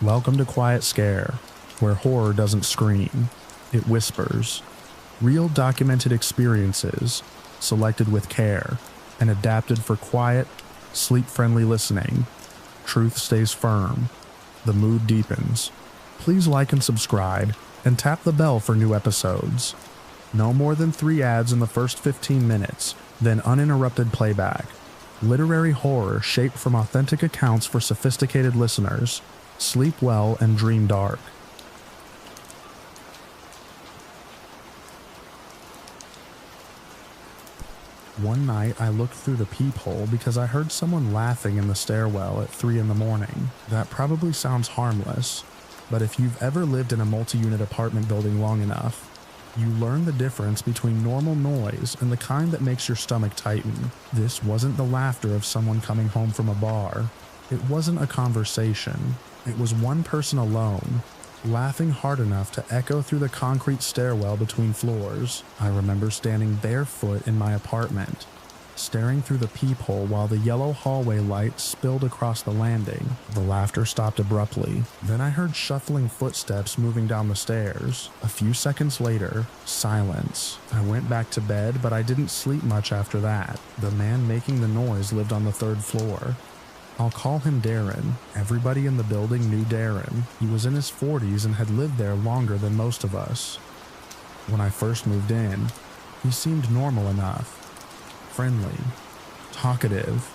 Welcome to Quiet Scare, where horror doesn't scream, it whispers. Real documented experiences, selected with care, and adapted for quiet, sleep-friendly listening. Truth stays firm. The mood deepens. Please like and subscribe, and tap the bell for new episodes. No more than 3 ads in the first 15 minutes, then uninterrupted playback. Literary horror shaped from authentic accounts for sophisticated listeners. Sleep well and dream dark. One night I looked through the peephole because I heard someone laughing in the stairwell at 3 in the morning. That probably sounds harmless, but if you've ever lived in a multi-unit apartment building long enough, you learn the difference between normal noise and the kind that makes your stomach tighten. This wasn't the laughter of someone coming home from a bar. It wasn't a conversation. It was one person alone, laughing hard enough to echo through the concrete stairwell between floors. I remember standing barefoot in my apartment, staring through the peephole while the yellow hallway light spilled across the landing. The laughter stopped abruptly. Then I heard shuffling footsteps moving down the stairs. A few seconds later, silence. I went back to bed, but I didn't sleep much after that. The man making the noise lived on the 3rd floor. I'll call him Darren. Everybody in the building knew Darren. He was in his 40s and had lived there longer than most of us. When I first moved in, he seemed normal enough. Friendly, talkative,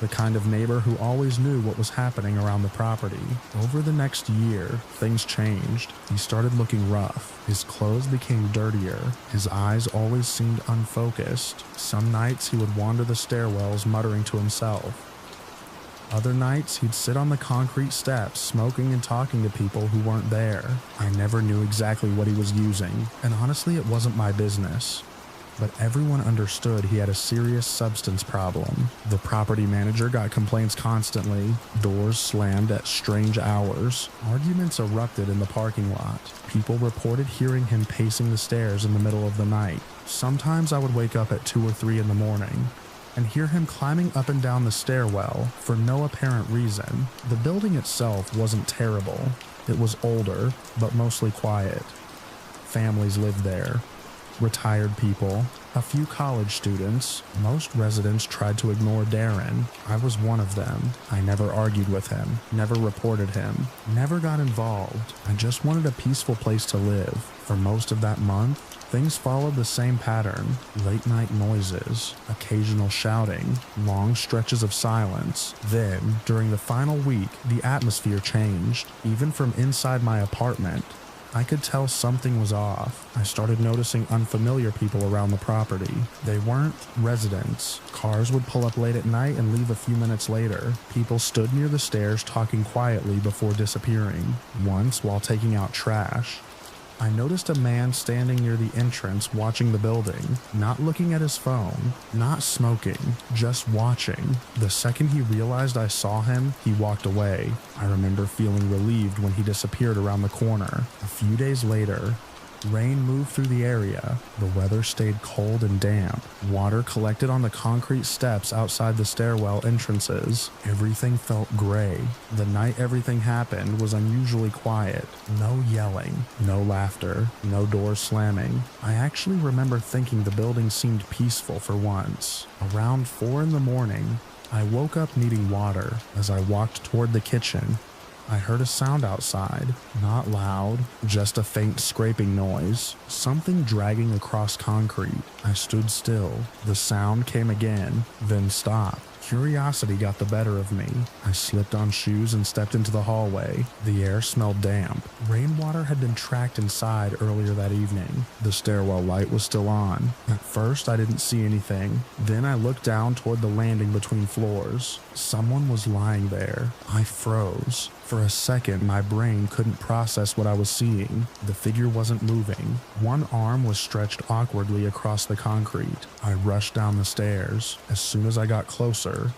the kind of neighbor who always knew what was happening around the property. Over the next year, things changed. He started looking rough. His clothes became dirtier. His eyes always seemed unfocused. Some nights he would wander the stairwells muttering to himself. Other nights, he'd sit on the concrete steps, smoking and talking to people who weren't there. I never knew exactly what he was using, and honestly, it wasn't my business. But everyone understood he had a serious substance problem. The property manager got complaints constantly. Doors slammed at strange hours. Arguments erupted in the parking lot. People reported hearing him pacing the stairs in the middle of the night. Sometimes I would wake up at 2 or 3 in the morning and hear him climbing up and down the stairwell for no apparent reason. The building itself wasn't terrible. It was older, but mostly quiet. Families lived there. Retired people, a few college students. Most residents tried to ignore Darren. I was one of them. I never argued with him, never reported him, never got involved. I just wanted a peaceful place to live. For most of that month, things followed the same pattern. Late night noises, occasional shouting, long stretches of silence. Then, during the final week, the atmosphere changed. Even from inside my apartment, I could tell something was off. I started noticing unfamiliar people around the property. They weren't residents. Cars would pull up late at night and leave a few minutes later. People stood near the stairs talking quietly before disappearing. Once, while taking out trash, I noticed a man standing near the entrance watching the building, not looking at his phone, not smoking, just watching. The second he realized I saw him, he walked away. I remember feeling relieved when he disappeared around the corner. A few days later, rain moved through the area. The weather stayed cold and damp. Water collected on the concrete steps outside the stairwell entrances. Everything felt gray. The night everything happened was unusually quiet. No yelling, no laughter, no doors slamming. I actually remember thinking the building seemed peaceful for once. Around 4 in the morning, I woke up needing water. As I walked toward the kitchen, I heard a sound outside, not loud, just a faint scraping noise, something dragging across concrete. I stood still. The sound came again, then stopped. Curiosity got the better of me. I slipped on shoes and stepped into the hallway. The air smelled damp. Rainwater had been tracked inside earlier that evening. The stairwell light was still on. At first, I didn't see anything. Then I looked down toward the landing between floors. Someone was lying there. I froze. For a second, my brain couldn't process what I was seeing. The figure wasn't moving. One arm was stretched awkwardly across the concrete. I rushed down the stairs. As soon as I got closer,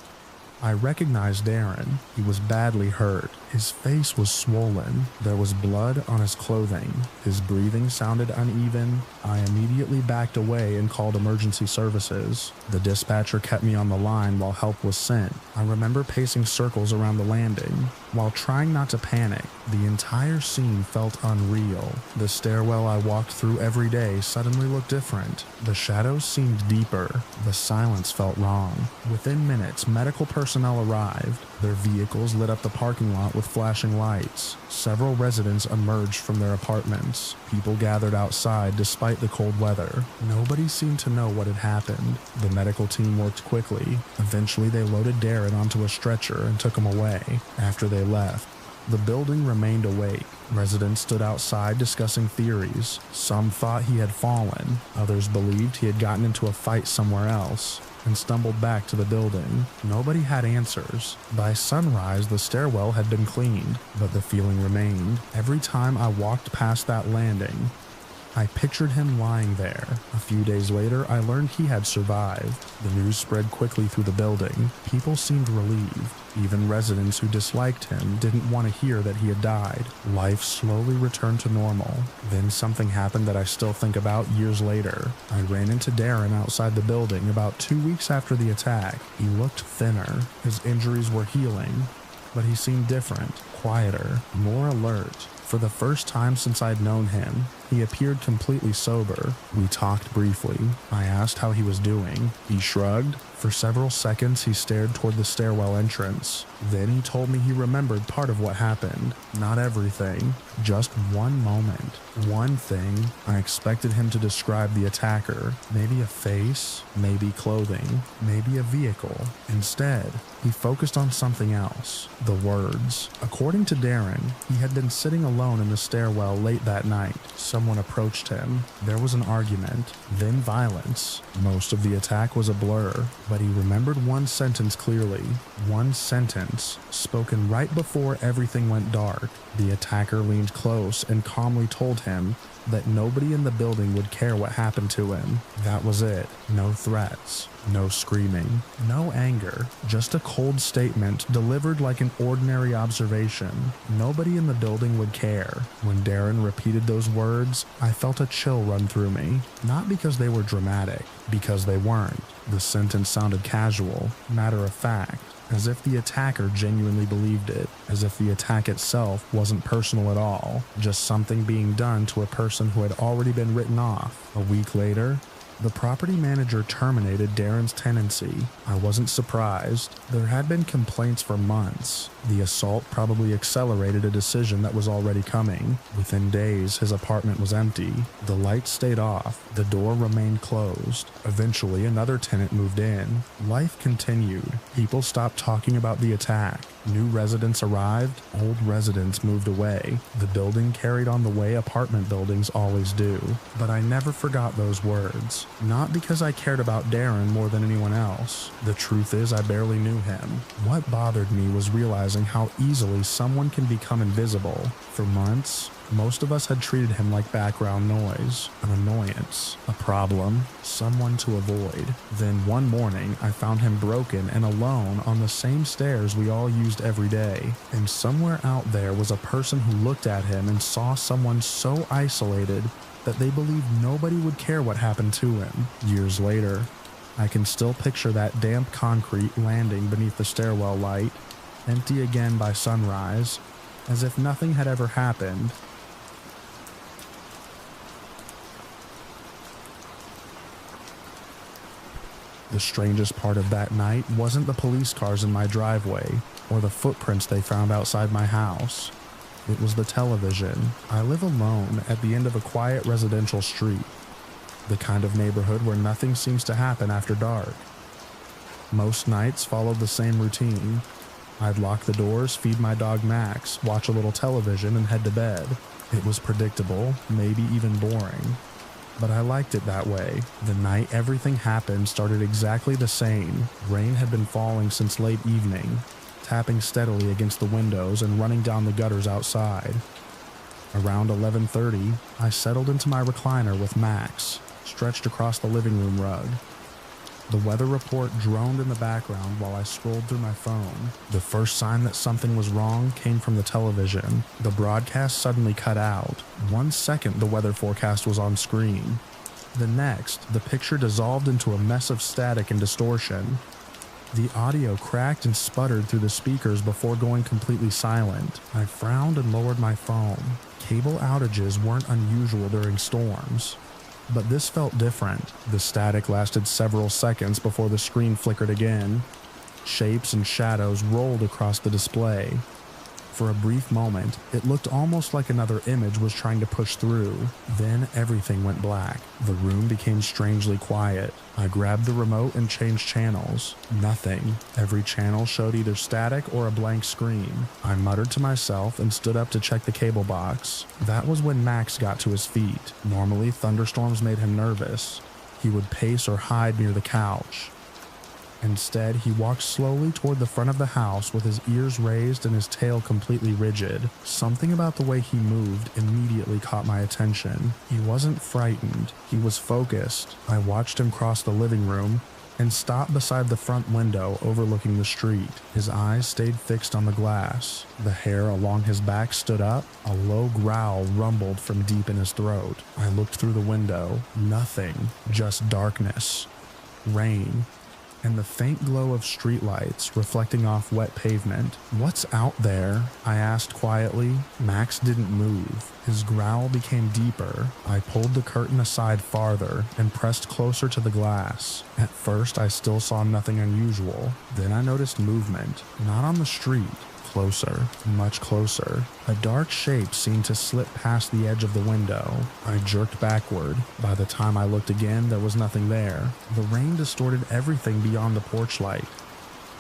I recognized Darren. He was badly hurt. His face was swollen. There was blood on his clothing. His breathing sounded uneven. I immediately backed away and called emergency services. The dispatcher kept me on the line while help was sent. I remember pacing circles around the landing, While trying not to panic, the entire scene felt unreal. The stairwell I walked through every day suddenly looked different. The shadows seemed deeper. The silence felt wrong. Within minutes, medical personnel arrived. Their vehicles lit up the parking lot with flashing lights. Several residents emerged from their apartments. People gathered outside despite the cold weather. Nobody seemed to know what had happened. The medical team worked quickly. Eventually, they loaded Darren onto a stretcher and took him away. After they left, the building remained awake. Residents stood outside discussing theories. Some thought he had fallen. Others believed he had gotten into a fight somewhere else and stumbled back to the building. Nobody had answers. By sunrise, the stairwell had been cleaned, but the feeling remained. Every time I walked past that landing, I pictured him lying there. A few days later, I learned he had survived. The news spread quickly through the building. People seemed relieved. Even residents who disliked him didn't want to hear that he had died. Life slowly returned to normal. Then something happened that I still think about years later. I ran into Darren outside the building about 2 weeks after the attack. He looked thinner. His injuries were healing, but he seemed different, quieter, more alert. For the first time since I'd known him, he appeared completely sober. We talked briefly. I asked how he was doing. He shrugged. For several seconds, he stared toward the stairwell entrance. Then he told me he remembered part of what happened. Not everything, just one moment, one thing. I expected him to describe the attacker, maybe a face, maybe clothing, maybe a vehicle. Instead, he focused on something else, the words. According to Darren, he had been sitting alone in the stairwell late that night. Someone approached him. There was an argument, then violence. Most of the attack was a blur, but he remembered one sentence clearly. One sentence, spoken right before everything went dark. The attacker leaned close and calmly told him that nobody in the building would care what happened to him. That was it. No threats, no screaming, no anger, just a cold statement delivered like an ordinary observation. Nobody in the building would care. When Darren repeated those words, I felt a chill run through me. Not because they were dramatic, because they weren't. The sentence sounded casual, matter of fact, as if the attacker genuinely believed it, as if the attack itself wasn't personal at all, just something being done to a person who had already been written off. A week later, the property manager terminated Darren's tenancy. I wasn't surprised. There had been complaints for months. The assault probably accelerated a decision that was already coming. Within days, his apartment was empty. The lights stayed off. The door remained closed. Eventually, another tenant moved in. Life continued. People stopped talking about the attack. New residents arrived. Old residents moved away. The building carried on the way apartment buildings always do. But I never forgot those words. Not because I cared about Darren more than anyone else. The truth is, I barely knew him. What bothered me was realizing how easily someone can become invisible. For months, most of us had treated him like background noise, an annoyance, a problem, someone to avoid. Then one morning, I found him broken and alone on the same stairs we all used every day. And somewhere out there was a person who looked at him and saw someone so isolated that they believed nobody would care what happened to him. Years later, I can still picture that damp concrete landing beneath the stairwell light, empty again by sunrise, as if nothing had ever happened. The strangest part of that night wasn't the police cars in my driveway or the footprints they found outside my house. It was the television. I live alone at the end of a quiet residential street, the kind of neighborhood where nothing seems to happen after dark. Most nights followed the same routine. I'd lock the doors, feed my dog Max, watch a little television, and head to bed. It was predictable, maybe even boring. But I liked it that way. The night everything happened started exactly the same. Rain had been falling since late evening, tapping steadily against the windows and running down the gutters outside. Around 11:30, I settled into my recliner with Max, stretched across the living room rug. The weather report droned in the background while I scrolled through my phone. The first sign that something was wrong came from the television. The broadcast suddenly cut out. 1 second, the weather forecast was on screen. The next, the picture dissolved into a mess of static and distortion. The audio cracked and sputtered through the speakers before going completely silent. I frowned and lowered my phone. Cable outages weren't unusual during storms, but this felt different. The static lasted several seconds before the screen flickered again. Shapes and shadows rolled across the display. For a brief moment, it looked almost like another image was trying to push through. Then everything went black. The room became strangely quiet. I grabbed the remote and changed channels. Nothing. Every channel showed either static or a blank screen. I muttered to myself and stood up to check the cable box. That was when Max got to his feet. Normally, thunderstorms made him nervous. He would pace or hide near the couch. Instead, he walked slowly toward the front of the house with his ears raised and his tail completely rigid. Something about the way he moved immediately caught my attention. He wasn't frightened. He was focused. I watched him cross the living room and stop beside the front window overlooking the street. His eyes stayed fixed on the glass. The hair along his back stood up. A low growl rumbled from deep in his throat. I looked through the window. Nothing. Just darkness. Rain. And the faint glow of streetlights reflecting off wet pavement. "What's out there?" I asked quietly. Max didn't move. His growl became deeper. I pulled the curtain aside farther and pressed closer to the glass. At first, I still saw nothing unusual. Then I noticed movement, not on the street. Closer, much closer. A dark shape seemed to slip past the edge of the window. I jerked backward. By the time I looked again, there was nothing there. The rain distorted everything beyond the porch light.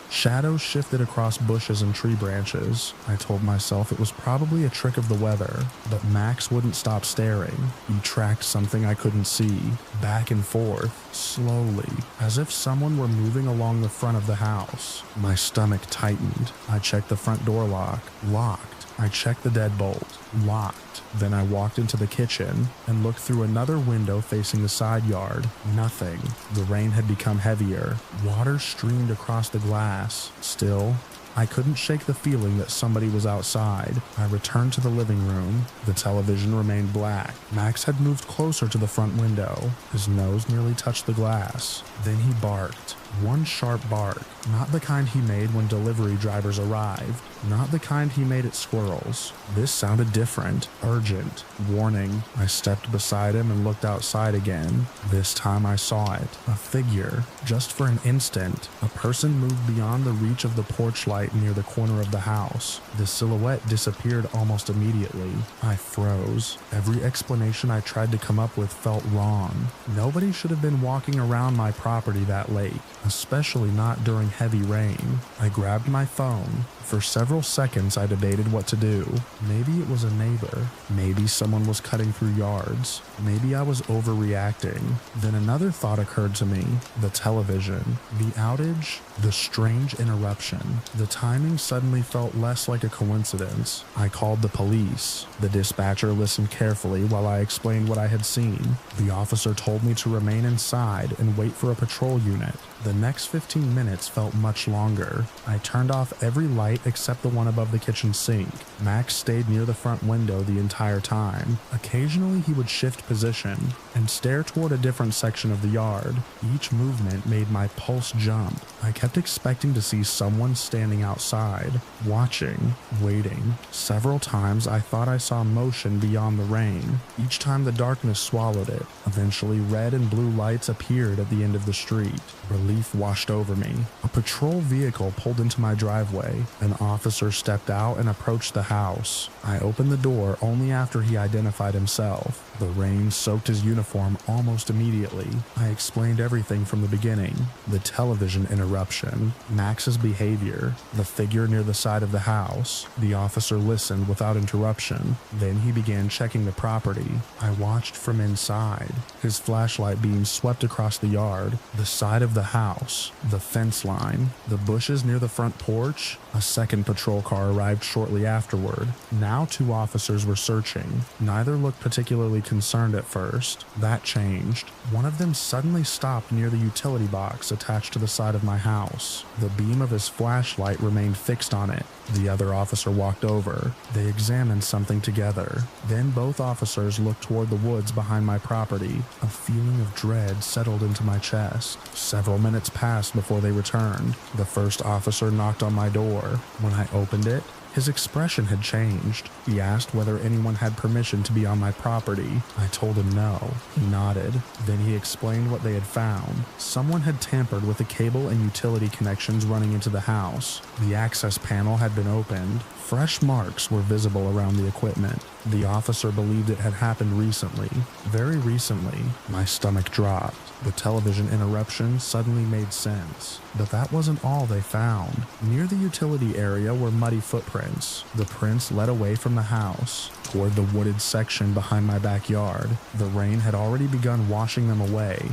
Shadows shifted across bushes and tree branches. I told myself it was probably a trick of the weather, but Max wouldn't stop staring. He tracked something I couldn't see, back and forth, slowly, as if someone were moving along the front of the house. My stomach tightened. I checked the front door lock. Locked. I checked the deadbolt. Locked. Then I walked into the kitchen and looked through another window facing the side yard. Nothing. The rain had become heavier. Water streamed across the glass. Still, I couldn't shake the feeling that somebody was outside. I returned to the living room. The television remained black. Max had moved closer to the front window. His nose nearly touched the glass. Then he barked. One sharp bark, not the kind he made when delivery drivers arrived, not the kind he made at squirrels. This sounded different, urgent, warning. I stepped beside him and looked outside again. This time I saw it, a figure. Just for an instant, a person moved beyond the reach of the porch light near the corner of the house. The silhouette disappeared almost immediately. I froze. Every explanation I tried to come up with felt wrong. Nobody should have been walking around my property that late, especially not during heavy rain. I grabbed my phone. For several seconds I debated what to do. Maybe it was a neighbor. Maybe someone was cutting through yards. Maybe I was overreacting. Then another thought occurred to me. The television. The outage. The strange interruption. The timing suddenly felt less like a coincidence. I called the police. The dispatcher listened carefully while I explained what I had seen. The officer told me to remain inside and wait for a patrol unit. The next 15 minutes felt much longer. I turned off every light except the one above the kitchen sink. Max stayed near the front window the entire time. Occasionally he would shift position and stare toward a different section of the yard. Each movement made my pulse jump. I kept expecting to see someone standing outside, watching, waiting. Several times I thought I saw motion beyond the rain. Each time the darkness swallowed it. Eventually red and blue lights appeared at the end of the street. Relief washed over me. A patrol vehicle pulled into my driveway. An officer stepped out and approached the house. I opened the door only after he identified himself. The rain soaked his uniform almost immediately. I explained everything from the beginning. The television interruption, Max's behavior, the figure near the side of the house. The officer listened without interruption. Then he began checking the property. I watched from inside. His flashlight beam swept across the yard, the side of the house, the fence line, the bushes near the front porch. A second patrol car arrived shortly afterward. Now 2 officers were searching. Neither looked particularly concerned at first. That changed. One of them suddenly stopped near the utility box attached to the side of my house. The beam of his flashlight remained fixed on it. The other officer walked over. They examined something together. Then both officers looked toward the woods behind my property. A feeling of dread settled into my chest. Several minutes minutes passed before they returned. The first officer knocked on my door. When I opened it, his expression had changed. He asked whether anyone had permission to be on my property. I told him no. He nodded. Then he explained what they had found. Someone had tampered with the cable and utility connections running into the house. The access panel had been opened. Fresh marks were visible around the equipment. The officer believed it had happened recently. Very recently. My stomach dropped. The television interruption suddenly made sense. But that wasn't all they found. Near the utility area were muddy footprints. The prints led away from the house, toward the wooded section behind my backyard. The rain had already begun washing them away.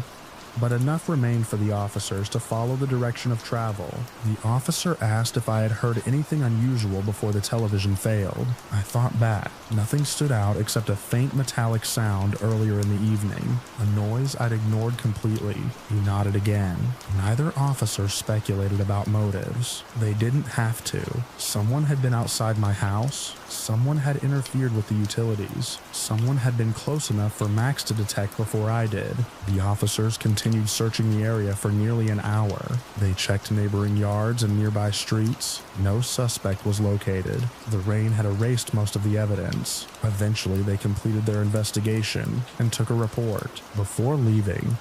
But enough remained for the officers to follow the direction of travel. The officer asked if I had heard anything unusual before the television failed. I thought back. Nothing stood out except a faint metallic sound earlier in the evening, a noise I'd ignored completely. He nodded again. Neither officer speculated about motives. They didn't have to. Someone had been outside my house. Someone had interfered with the utilities. Someone had been close enough for Max to detect before I did. The officers continued searching the area for nearly an hour. They checked neighboring yards and nearby streets. No suspect was located. The rain had erased most of the evidence. Eventually, they completed their investigation and took a report. Before leaving,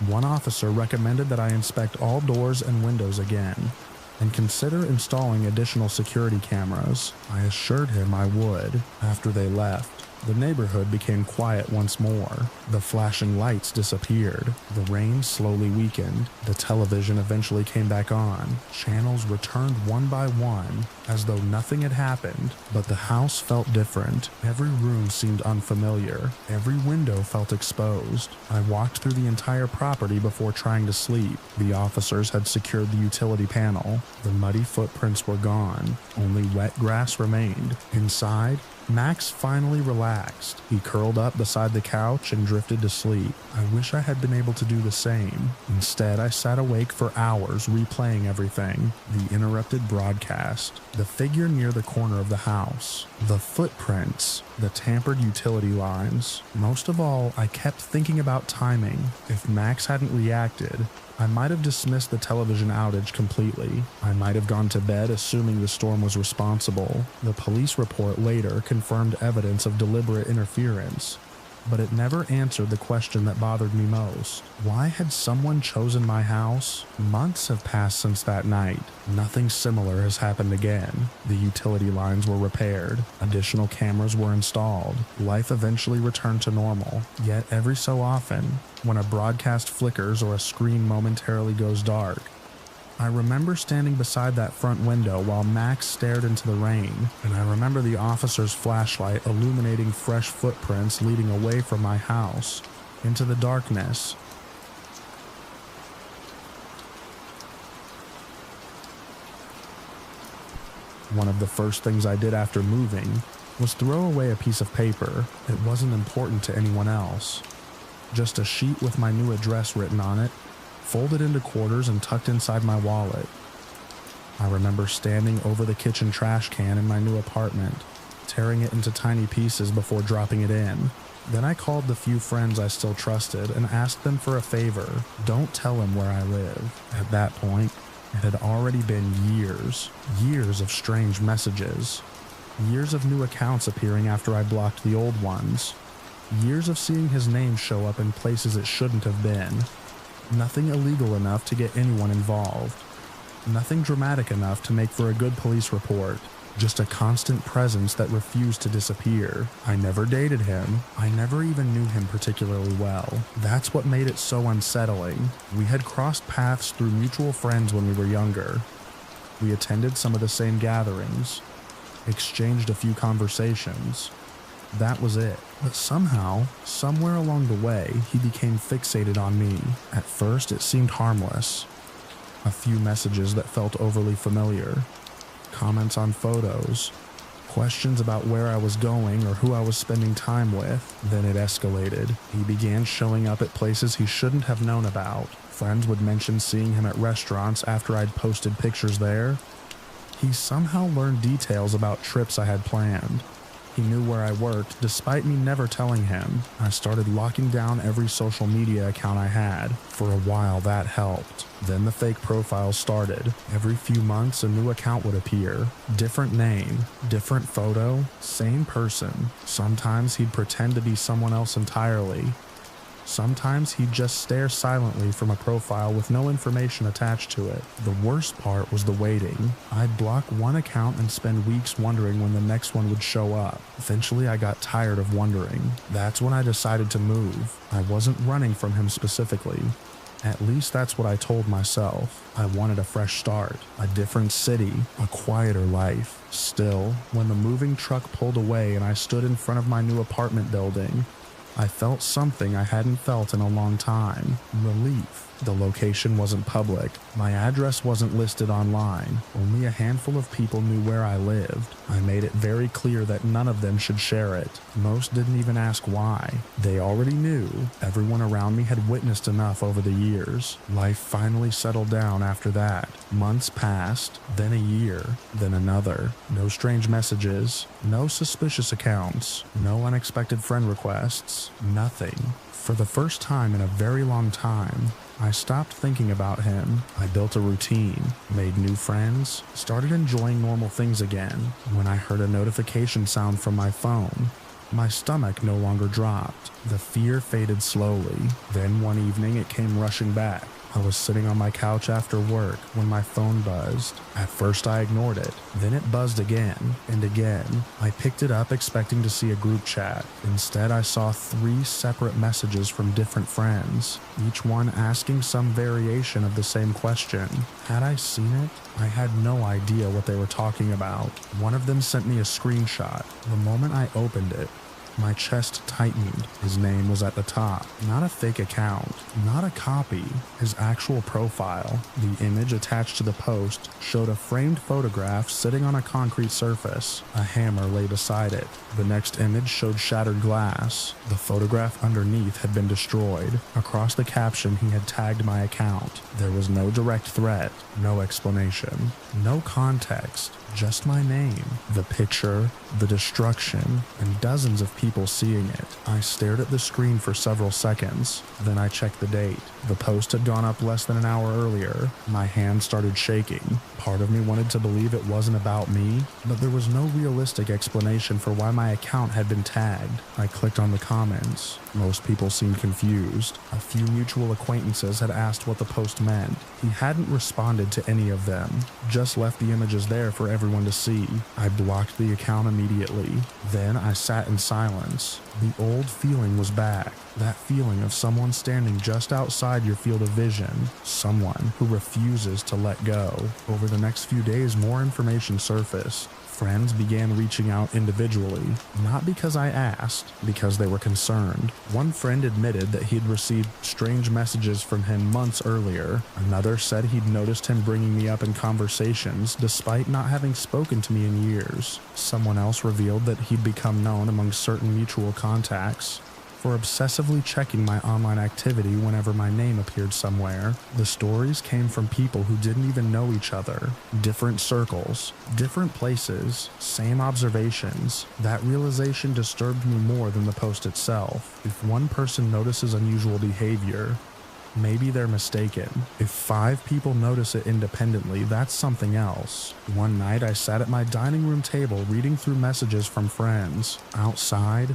one officer recommended that I inspect all doors and windows again and consider installing additional security cameras. I assured him I would. After they left, the neighborhood became quiet once more. The flashing lights disappeared. The rain slowly weakened. The television eventually came back on. Channels returned one by one, as though nothing had happened, but the house felt different. Every room seemed unfamiliar. Every window felt exposed. I walked through the entire property before trying to sleep. The officers had secured the utility panel. The muddy footprints were gone. Only wet grass remained. Inside, Max finally relaxed. He curled up beside the couch and drifted to sleep. I wish I had been able to do the same. Instead, I sat awake for hours replaying everything. The interrupted broadcast, the figure near the corner of the house, the footprints, the tampered utility lines. Most of all, I kept thinking about timing. If Max hadn't reacted, I might have dismissed the television outage completely. I might have gone to bed assuming the storm was responsible. The police report later confirmed evidence of deliberate interference, but it never answered the question that bothered me most. Why had someone chosen my house? Months have passed since that night. Nothing similar has happened again. The utility lines were repaired. Additional cameras were installed. Life eventually returned to normal. Yet every so often, when a broadcast flickers or a screen momentarily goes dark, I remember standing beside that front window while Max stared into the rain, and I remember the officer's flashlight illuminating fresh footprints leading away from my house into the darkness. One of the first things I did after moving was throw away a piece of paper. It wasn't important to anyone else. Just a sheet with my new address written on it, folded into quarters and tucked inside my wallet. I remember standing over the kitchen trash can in my new apartment, tearing it into tiny pieces before dropping it in. Then I called the few friends I still trusted and asked them for a favor. Don't tell them where I live. At that point, it had already been years of strange messages. Years of new accounts appearing after I blocked the old ones. Years of seeing his name show up in places it shouldn't have been. Nothing illegal enough to get anyone involved. Nothing dramatic enough to make for a good police report. Just a constant presence that refused to disappear. I never dated him. I never even knew him particularly well. That's what made it so unsettling. We had crossed paths through mutual friends when we were younger. We attended some of the same gatherings, exchanged a few conversations. That was it. But somehow, somewhere along the way, he became fixated on me. At first, it seemed harmless. A few messages that felt overly familiar. Comments on photos. Questions about where I was going or who I was spending time with. Then it escalated. He began showing up at places he shouldn't have known about. Friends would mention seeing him at restaurants after I'd posted pictures there. He somehow learned details about trips I had planned. he knew where I worked despite me never telling him. I started locking down every social media account I had. For a while that helped. Then the fake profiles started. Every few months a new account would appear. Different name, different photo, same person. Sometimes he'd pretend to be someone else entirely. Sometimes he'd just stare silently from a profile with no information attached to it. The worst part was the waiting. I'd block one account and spend weeks wondering when the next one would show up. Eventually I got tired of wondering. That's when I decided to move. I wasn't running from him specifically. At least that's what I told myself. I wanted a fresh start, a different city, a quieter life. Still, when the moving truck pulled away and I stood in front of my new apartment building, I felt something I hadn't felt in a long time. Relief. The location wasn't public. My address wasn't listed online. Only a handful of people knew where I lived. I made it very clear that none of them should share it. Most didn't even ask why. They already knew. Everyone around me had witnessed enough over the years. Life finally settled down after that. Months passed, then a year, then another. No strange messages, no suspicious accounts, no unexpected friend requests, nothing. For the first time in a very long time, I stopped thinking about him. I built a routine, made new friends, started enjoying normal things again. When I heard a notification sound from my phone, my stomach no longer dropped. The fear faded slowly. Then one evening it came rushing back. I was sitting on my couch after work when my phone buzzed. At first I ignored it. Then it buzzed again and again. I picked it up expecting to see a group chat. Instead I saw 3 separate messages from different friends, each one asking some variation of the same question. Had I seen it? I had no idea what they were talking about. One of them sent me a screenshot. The moment I opened it, my chest tightened. His name was at the top. Not a fake account, not a copy. His actual profile. The image attached to the post showed a framed photograph sitting on a concrete surface. A hammer lay beside it. The next image showed shattered glass. The photograph underneath had been destroyed. Across the caption he had tagged my account. There was no direct threat, no explanation, no context. Just my name, the picture, the destruction, and dozens of people seeing it. I stared at the screen for several seconds. Then I checked the date. The post had gone up less than an hour earlier. My hand started shaking. Part of me wanted to believe it wasn't about me, but there was no realistic explanation for why my account had been tagged. I clicked on the comments. Most people seemed confused. A few mutual acquaintances had asked what the post meant. He hadn't responded to any of them, just left the images there for everyone to see. I blocked the account immediately. Then I sat in silence. The old feeling was back. That feeling of someone standing just outside your field of vision. Someone who refuses to let go. Over the next few days, more information surfaced. Friends began reaching out individually, not because I asked, because they were concerned. One friend admitted that he'd received strange messages from him months earlier. Another said he'd noticed him bringing me up in conversations despite not having spoken to me in years. Someone else revealed that he'd become known among certain mutual contacts for obsessively checking my online activity whenever my name appeared somewhere. The stories came from people who didn't even know each other. Different circles, different places, same observations. That realization disturbed me more than the post itself. If one person notices unusual behavior, maybe they're mistaken. If 5 people notice it independently, that's something else. One night I sat at my dining room table reading through messages from friends. Outside,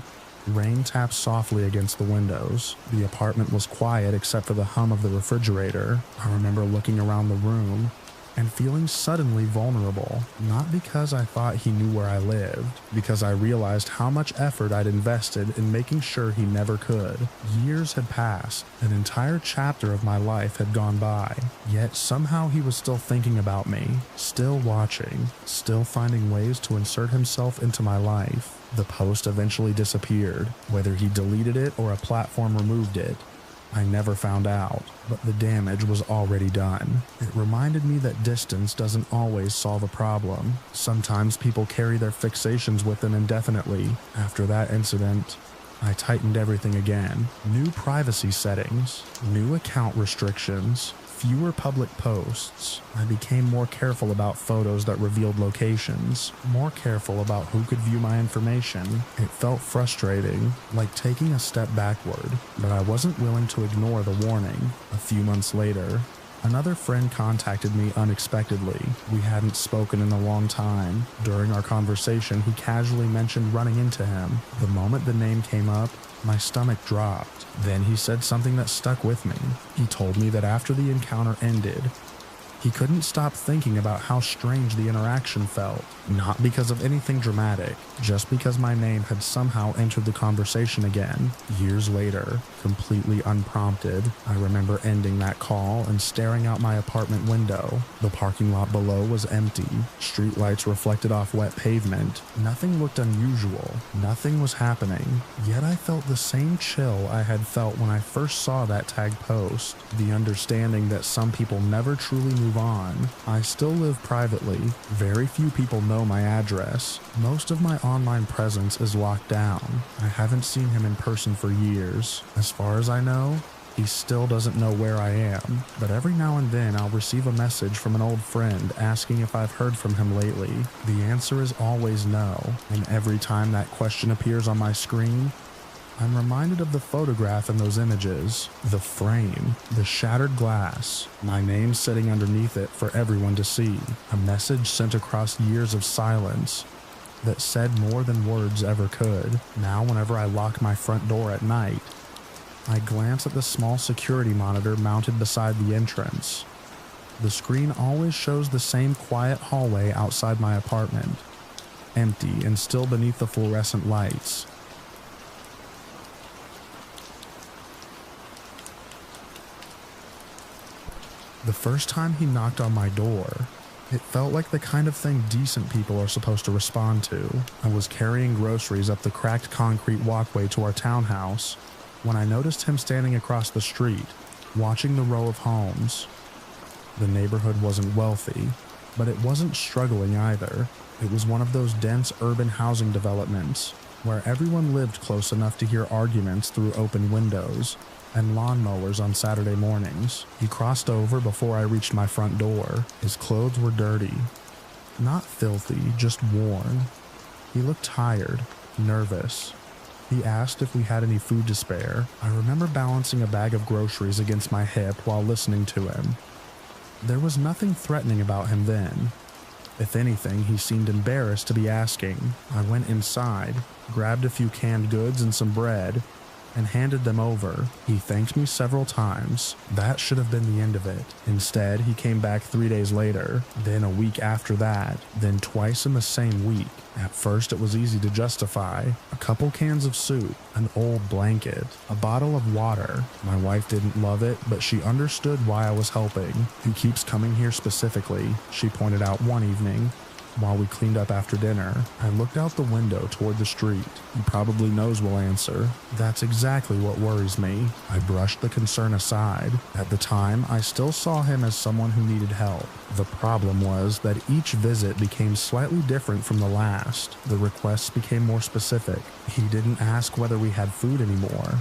rain tapped softly against the windows. The apartment was quiet except for the hum of the refrigerator. I remember looking around the room and feeling suddenly vulnerable. Not because I thought he knew where I lived, because I realized how much effort I'd invested in making sure he never could. Years had passed. An entire chapter of my life had gone by. Yet somehow he was still thinking about me, still watching, still finding ways to insert himself into my life. The post eventually disappeared. Whether he deleted it or a platform removed it, I never found out, but the damage was already done. It reminded me that distance doesn't always solve a problem. Sometimes people carry their fixations with them indefinitely. After that incident, I tightened everything again. New privacy settings, new account restrictions, Fewer public posts. I became more careful about photos that revealed locations, more careful about who could view my information. It felt frustrating, like taking a step backward, but I wasn't willing to ignore the warning. A few months later, another friend contacted me unexpectedly. We hadn't spoken in a long time. During our conversation, he casually mentioned running into him. The moment the name came up, my stomach dropped. Then he said something that stuck with me. He told me that after the encounter ended, he couldn't stop thinking about how strange the interaction felt. Not because of anything dramatic, just because my name had somehow entered the conversation again. Years later, completely unprompted, I remember ending that call and staring out my apartment window. The parking lot below was empty. Streetlights reflected off wet pavement. Nothing looked unusual. Nothing was happening. Yet I felt the same chill I had felt when I first saw that tag post. The understanding that some people never truly move on. I still live privately. Very few people know my address. Most of my online presence is locked down. I haven't seen him in person for years. As far as I know, he still doesn't know where I am. But every now and then I'll receive a message from an old friend asking if I've heard from him lately. The answer is always no. And every time that question appears on my screen, I'm reminded of the photograph in those images, the frame, the shattered glass, my name sitting underneath it for everyone to see, a message sent across years of silence that said more than words ever could. Now whenever I lock my front door at night, I glance at the small security monitor mounted beside the entrance. The screen always shows the same quiet hallway outside my apartment, empty and still beneath the fluorescent lights. The first time he knocked on my door, it felt like the kind of thing decent people are supposed to respond to. I was carrying groceries up the cracked concrete walkway to our townhouse when I noticed him standing across the street, watching the row of homes. The neighborhood wasn't wealthy, but it wasn't struggling either. It was one of those dense urban housing developments where everyone lived close enough to hear arguments through open windows and lawnmowers on Saturday mornings. He crossed over before I reached my front door. His clothes were dirty. Not filthy, just worn. He looked tired, nervous. He asked if we had any food to spare. I remember balancing a bag of groceries against my hip while listening to him. There was nothing threatening about him then. If anything, he seemed embarrassed to be asking. I went inside, grabbed a few canned goods and some bread, and handed them over. He thanked me several times. That should have been the end of it. Instead, he came back 3 days later, then a week after that, then twice in the same week. At first, it was easy to justify. A couple cans of soup, an old blanket, a bottle of water. My wife didn't love it, but she understood why I was helping. He keeps coming here specifically, she pointed out one evening. While we cleaned up after dinner, I looked out the window toward the street. He probably knows we'll answer. That's exactly what worries me. I brushed the concern aside. At the time, I still saw him as someone who needed help. The problem was that each visit became slightly different from the last. The requests became more specific. He didn't ask whether we had food anymore.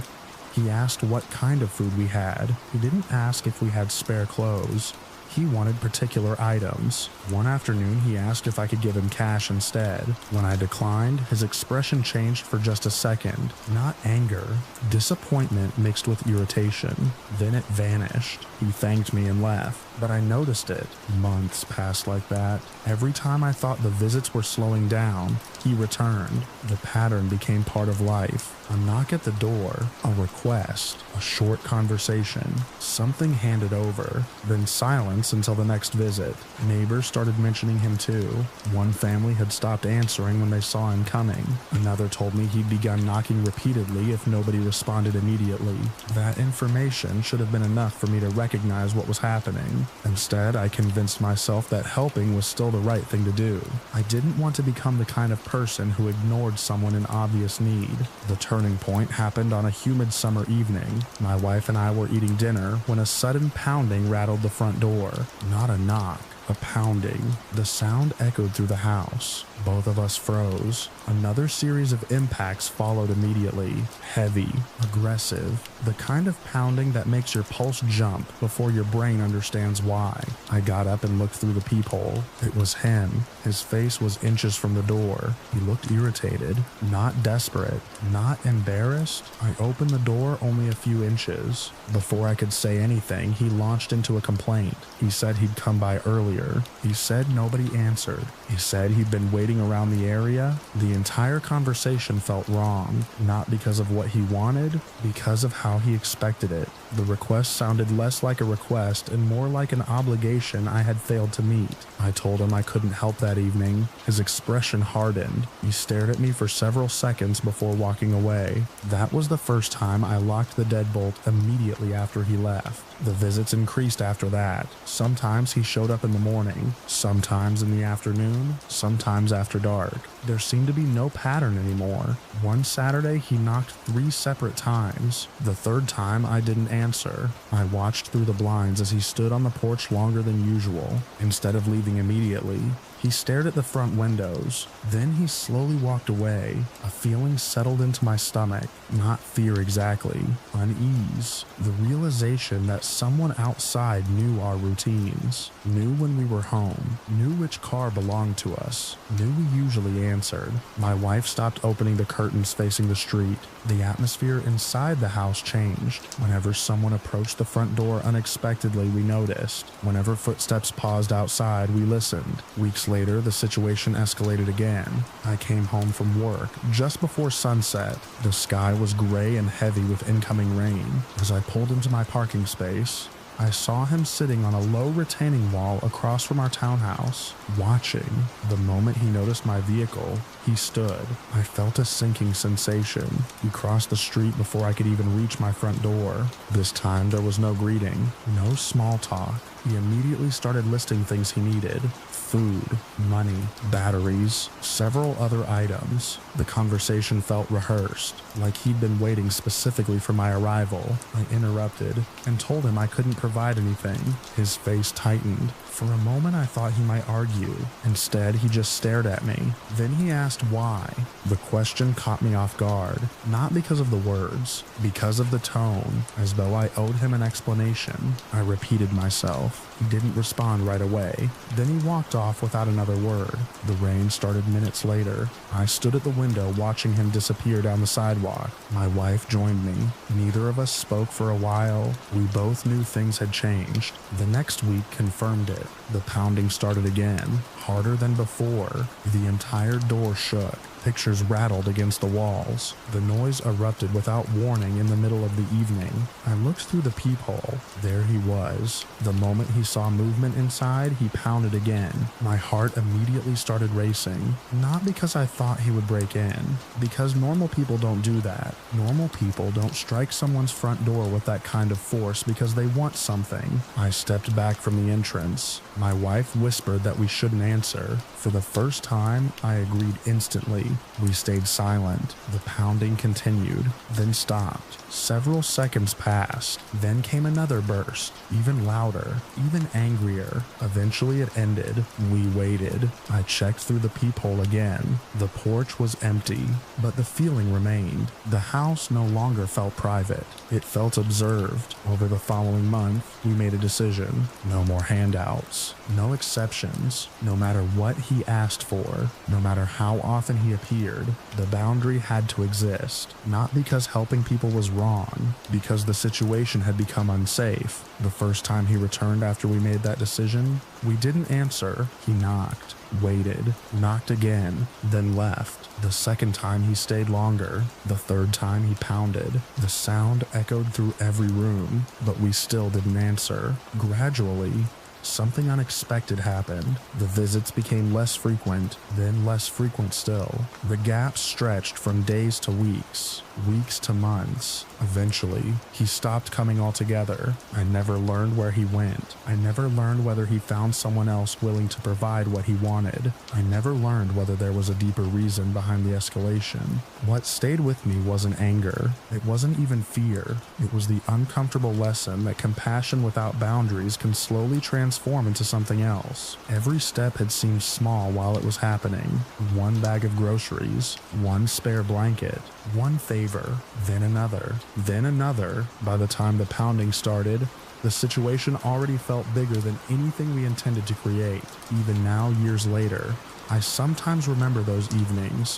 He asked what kind of food we had. He didn't ask if we had spare clothes. He wanted particular items. One afternoon, he asked if I could give him cash instead. When I declined, his expression changed for just a second. Not anger, disappointment mixed with irritation. Then it vanished. He thanked me and left, but I noticed it. Months passed like that. Every time I thought the visits were slowing down, he returned. The pattern became part of life. A knock at the door, a request, a short conversation, something handed over, then silence until the next visit. Neighbors started mentioning him too. One family had stopped answering when they saw him coming. Another told me he'd begun knocking repeatedly if nobody responded immediately. That information should have been enough for me to recognize what was happening. Instead, I convinced myself that helping was still the right thing to do. I didn't want to become the kind of person who ignored someone in obvious need. The turning point happened on a humid summer evening. My wife and I were eating dinner when a sudden pounding rattled the front door. Not a knock, A pounding. The sound echoed through the house. Both of us froze. Another series of impacts followed immediately. Heavy, aggressive, the kind of pounding that makes your pulse jump before your brain understands why. I got up and looked through the peephole. It was him. His face was inches from the door. He looked irritated, not desperate, not embarrassed. I opened the door only a few inches. Before I could say anything, he launched into a complaint. He said he'd come by earlier. He said nobody answered. He said he'd been waiting around the area. The entire conversation felt wrong, not because of what he wanted, because of how he expected it. The request sounded less like a request and more like an obligation I had failed to meet. I told him I couldn't help that evening. His expression hardened. He stared at me for several seconds before walking away. That was the first time I locked the deadbolt immediately after he left. The visits increased after that. Sometimes he showed up in the morning, sometimes in the afternoon, sometimes after dark. There seemed to be no pattern anymore. One Saturday, he knocked 3 separate times. The third time, I didn't answer. I watched through the blinds as he stood on the porch longer than usual. Instead of leaving immediately, he stared at the front windows. Then he slowly walked away. A feeling settled into my stomach. Not fear exactly. Unease. The realization that someone outside knew our routines. Knew when we were home. Knew which car belonged to us. Knew we usually answered. My wife stopped opening the curtains facing the street. The atmosphere inside the house changed. Whenever someone approached the front door unexpectedly, we noticed. Whenever footsteps paused outside, we listened. Weeks later, the situation escalated again. I came home from work just before sunset. The sky was gray and heavy with incoming rain. As I pulled into my parking space, I saw him sitting on a low retaining wall across from our townhouse, watching. The moment he noticed my vehicle, he stood. I felt a sinking sensation. He crossed the street before I could even reach my front door. This time there was no greeting, no small talk. He immediately started listing things he needed. Food, money, batteries, several other items. The conversation felt rehearsed, like he'd been waiting specifically for my arrival. I interrupted and told him I couldn't provide anything. His face tightened. For a moment I thought he might argue. Instead, he just stared at me. Then he asked why. The question caught me off guard, not because of the words, because of the tone, as though I owed him an explanation. I repeated myself. He didn't respond right away. Then he walked off without another word. The rain started minutes later. I stood at the window watching him disappear down the sidewalk. My wife joined me. Neither of us spoke for a while. We both knew things had changed. The next week confirmed it. The pounding started again, harder than before. The entire door shook. Pictures rattled against the walls. The noise erupted without warning in the middle of the evening. I looked through the peephole. There he was. The moment he saw movement inside, he pounded again. My heart immediately started racing. Not because I thought he would break in, because normal people don't do that. Normal people don't strike someone's front door with that kind of force because they want something. I stepped back from the entrance. My wife whispered that we shouldn't answer. For the first time, I agreed instantly. We stayed silent. The pounding continued, then stopped. Several seconds passed. Then came another burst, even louder, even angrier. Eventually it ended. We waited. I checked through the peephole again. The porch was empty, but the feeling remained. The house no longer felt private. It felt observed. Over the following month, we made a decision. No more handouts. No exceptions. No matter what he asked for, no matter how often he appeared, the boundary had to exist. Not because helping people was wrong, because the situation had become unsafe. The first time he returned after we made that decision, we didn't answer. He knocked, waited, knocked again, then left. The second time he stayed longer. The third time he pounded. The sound echoed through every room, but we still didn't answer. Gradually, something unexpected happened. The visits became less frequent, then less frequent still. The gaps stretched from days to weeks, weeks to months. Eventually, he stopped coming altogether. I never learned where he went. I never learned whether he found someone else willing to provide what he wanted. I never learned whether there was a deeper reason behind the escalation. What stayed with me wasn't anger. It wasn't even fear. It was the uncomfortable lesson that compassion without boundaries can slowly transform transform into something else. Every step had seemed small while it was happening. One bag of groceries, one spare blanket, one favor, then another, then another. By the time the pounding started, the situation already felt bigger than anything we intended to create. Even now, years later, I sometimes remember those evenings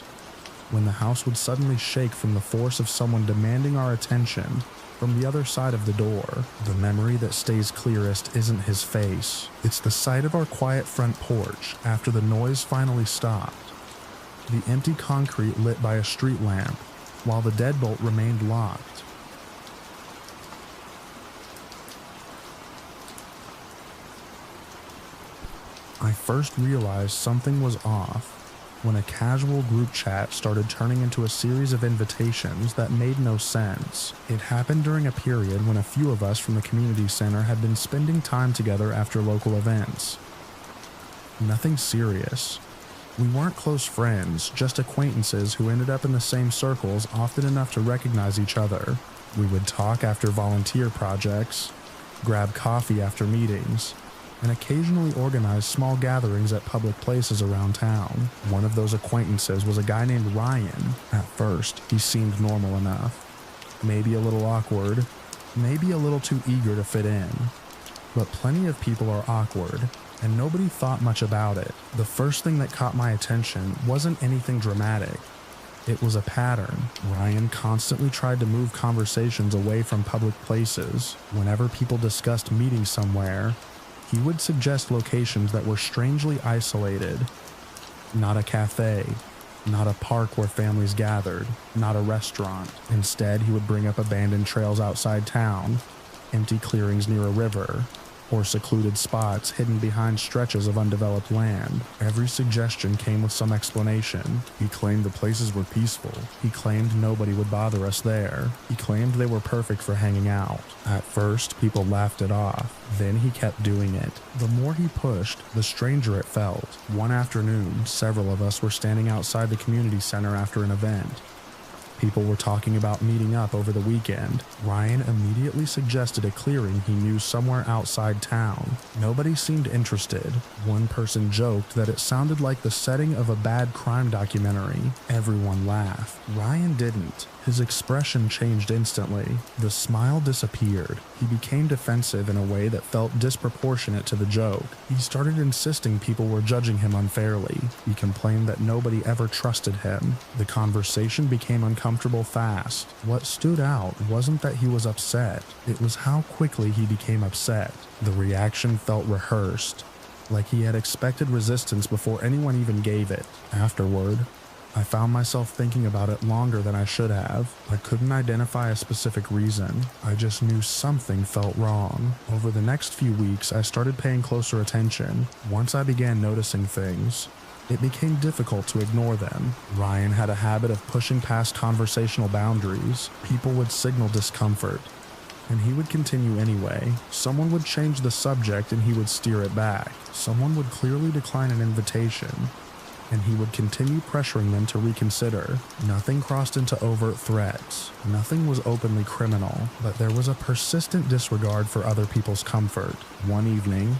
when the house would suddenly shake from the force of someone demanding our attention from the other side of the door. The memory that stays clearest isn't his face. It's the sight of our quiet front porch after the noise finally stopped. The empty concrete lit by a street lamp, while the deadbolt remained locked. I first realized something was off when a casual group chat started turning into a series of invitations that made no sense. It happened during a period when a few of us from the community center had been spending time together after local events. Nothing serious. We weren't close friends, just acquaintances who ended up in the same circles often enough to recognize each other. We would talk after volunteer projects, grab coffee after meetings, and occasionally organize small gatherings at public places around town. One of those acquaintances was a guy named Ryan. At first, he seemed normal enough. Maybe a little awkward, maybe a little too eager to fit in. But plenty of people are awkward, and nobody thought much about it. The first thing that caught my attention wasn't anything dramatic. It was a pattern. Ryan constantly tried to move conversations away from public places. Whenever people discussed meeting somewhere, he would suggest locations that were strangely isolated. Not a cafe, not a park where families gathered, not a restaurant. Instead, he would bring up abandoned trails outside town, empty clearings near a river, or secluded spots hidden behind stretches of undeveloped land. Every suggestion came with some explanation. He claimed the places were peaceful. He claimed nobody would bother us there. He claimed they were perfect for hanging out. At first, people laughed it off. Then he kept doing it. The more he pushed, the stranger it felt. One afternoon, several of us were standing outside the community center after an event. People were talking about meeting up over the weekend. Ryan immediately suggested a clearing he knew somewhere outside town. Nobody seemed interested. One person joked that it sounded like the setting of a bad crime documentary. Everyone laughed. Ryan didn't. His expression changed instantly. The smile disappeared. He became defensive in a way that felt disproportionate to the joke. He started insisting people were judging him unfairly. He complained that nobody ever trusted him. The conversation became uncomfortable fast. What stood out wasn't that he was upset. It was how quickly he became upset. The reaction felt rehearsed, like he had expected resistance before anyone even gave it. Afterward, I found myself thinking about it longer than I should have. I couldn't identify a specific reason. I just knew something felt wrong. Over the next few weeks, I started paying closer attention. Once I began noticing things, it became difficult to ignore them. Ryan had a habit of pushing past conversational boundaries. People would signal discomfort, and he would continue anyway. Someone would change the subject and he would steer it back. Someone would clearly decline an invitation, and he would continue pressuring them to reconsider. Nothing crossed into overt threats. Nothing was openly criminal, but there was a persistent disregard for other people's comfort. One evening,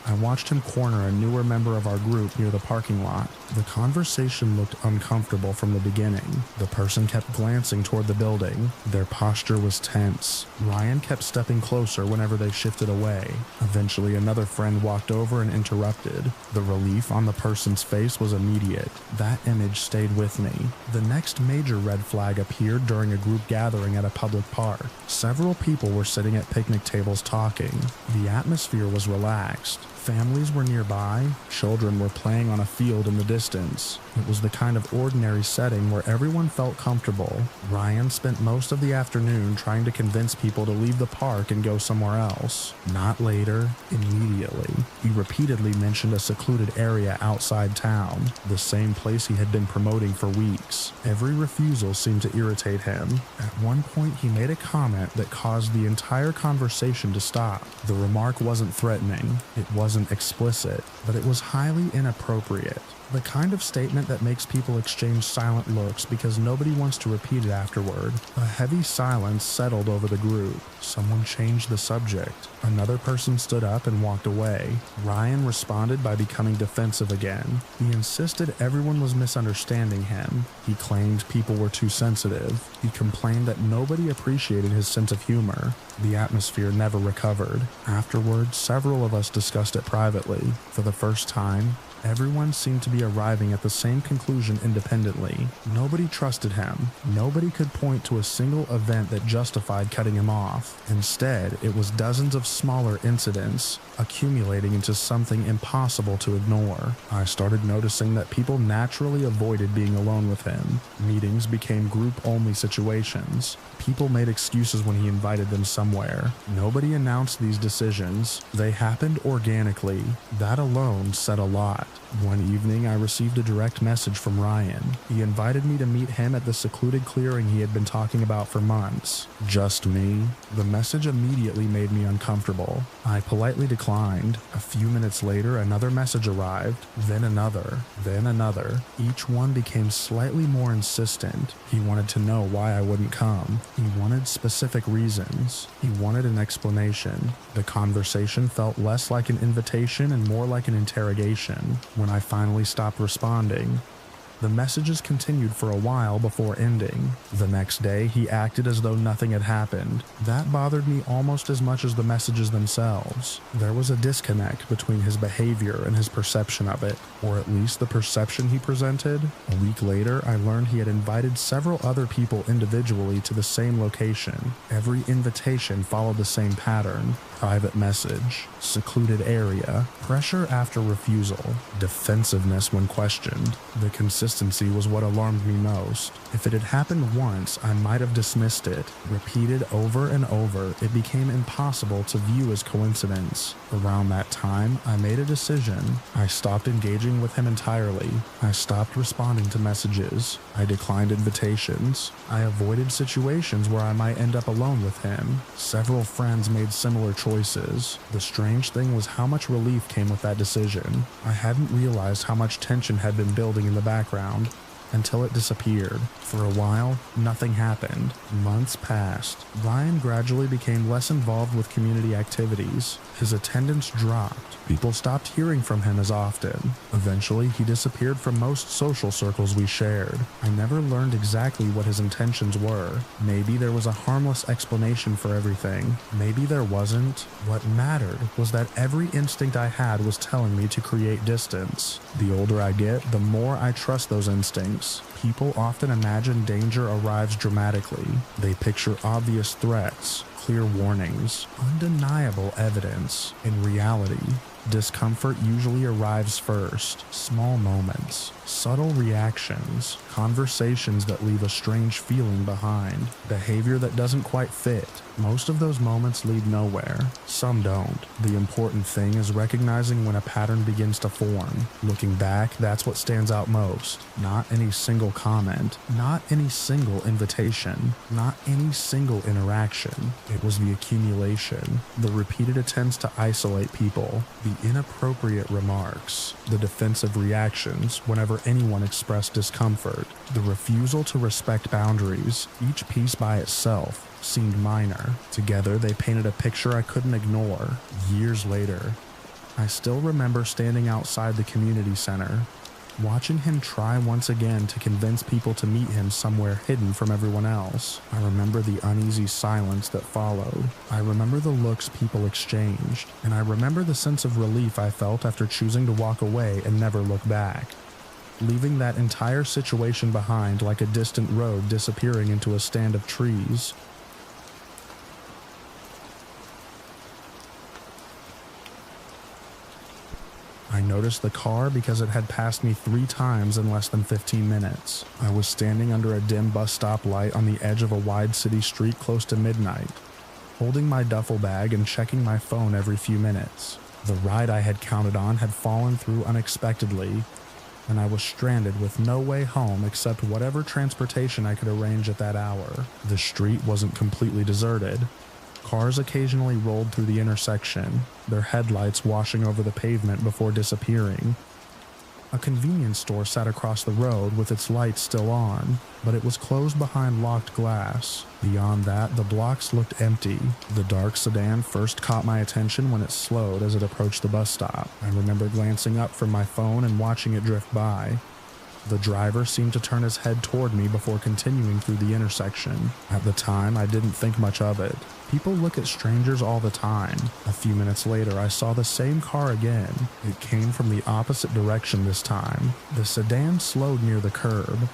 I watched him corner a newer member of our group near the parking lot. The conversation looked uncomfortable from the beginning. The person kept glancing toward the building. Their posture was tense. Ryan kept stepping closer whenever they shifted away. Eventually, another friend walked over and interrupted. The relief on the person's face was immediate. That image stayed with me. The next major red flag appeared during a group gathering at a public park. Several people were sitting at picnic tables talking. The atmosphere was relaxed. Families were nearby. Children were playing on a field in the distance. It was the kind of ordinary setting where everyone felt comfortable. Ryan spent most of the afternoon trying to convince people to leave the park and go somewhere else. Not later, immediately. He repeatedly mentioned a secluded area outside town, the same place he had been promoting for weeks. Every refusal seemed to irritate him. At one point, he made a comment that caused the entire conversation to stop. The remark wasn't threatening. It wasn't explicit, but it was highly inappropriate. The kind of statement that makes people exchange silent looks because nobody wants to repeat it afterward. A heavy silence settled over the group. Someone changed the subject. Another person stood up and walked away. Ryan responded by becoming defensive again. He insisted everyone was misunderstanding him. He claimed people were too sensitive. He complained that nobody appreciated his sense of humor. The atmosphere never recovered. Afterwards, several of us discussed it privately. For the first time, everyone seemed to be arriving at the same conclusion independently. Nobody trusted him. Nobody could point to a single event that justified cutting him off. Instead, it was dozens of smaller incidents accumulating into something impossible to ignore. I started noticing that people naturally avoided being alone with him. Meetings became group-only situations. People made excuses when he invited them somewhere. Nobody announced these decisions. They happened organically. That alone said a lot. One evening, I received a direct message from Ryan. He invited me to meet him at the secluded clearing he had been talking about for months. Just me? The message immediately made me uncomfortable. I politely declined. A few minutes later, another message arrived, then another, then another. Each one became slightly more insistent. He wanted to know why I wouldn't come. He wanted specific reasons. He wanted an explanation. The conversation felt less like an invitation and more like an interrogation. When I finally stopped responding, the messages continued for a while before ending. The next day, he acted as though nothing had happened. That bothered me almost as much as the messages themselves. There was a disconnect between his behavior and his perception of it, or at least the perception he presented. A week later, I learned he had invited several other people individually to the same location. Every invitation followed the same pattern: private message, secluded area, pressure after refusal, defensiveness when questioned. The consistency was what alarmed me most. If it had happened once, I might have dismissed it. Repeated over and over, it became impossible to view as coincidence. Around that time, I made a decision. I stopped engaging with him entirely. I stopped responding to messages. I declined invitations. I avoided situations where I might end up alone with him. Several friends made similar choices. The strange thing was how much relief came with that decision. I hadn't realized how much tension had been building in the background until it disappeared. For a while, nothing happened. Months passed. Ryan gradually became less involved with community activities. His attendance dropped. People stopped hearing from him as often. Eventually, he disappeared from most social circles we shared. I never learned exactly what his intentions were. Maybe there was a harmless explanation for everything. Maybe there wasn't. What mattered was that every instinct I had was telling me to create distance. The older I get, the more I trust those instincts. People often imagine danger arrives dramatically. They picture obvious threats, clear warnings, undeniable evidence. In reality, discomfort usually arrives first. Small moments, subtle reactions, conversations that leave a strange feeling behind, behavior that doesn't quite fit. Most of those moments lead nowhere. Some don't. The important thing is recognizing when a pattern begins to form. Looking back, that's what stands out most. Not any single comment, not any single invitation, not any single interaction. It was the accumulation, the repeated attempts to isolate people, the inappropriate remarks, the defensive reactions whenever anyone expressed discomfort, the refusal to respect boundaries. Each piece by itself seemed minor. Together, they painted a picture I couldn't ignore. Years later, I still remember standing outside the community center, watching him try once again to convince people to meet him somewhere hidden from everyone else. I remember the uneasy silence that followed. I remember the looks people exchanged, and I remember the sense of relief I felt after choosing to walk away and never look back, leaving that entire situation behind like a distant road disappearing into a stand of trees. I noticed the car because it had passed me 3 times in less than 15 minutes. I was standing under a dim bus stop light on the edge of a wide city street close to midnight, holding my duffel bag and checking my phone every few minutes. The ride I had counted on had fallen through unexpectedly, and I was stranded with no way home except whatever transportation I could arrange at that hour. The street wasn't completely deserted. Cars occasionally rolled through the intersection, their headlights washing over the pavement before disappearing. A convenience store sat across the road with its lights still on, but it was closed behind locked glass. Beyond that, the blocks looked empty. The dark sedan first caught my attention when it slowed as it approached the bus stop. I remember glancing up from my phone and watching it drift by. The driver seemed to turn his head toward me before continuing through the intersection. At the time, I didn't think much of it. People look at strangers all the time. A few minutes later, I saw the same car again. It came from the opposite direction this time. The sedan slowed near the curb,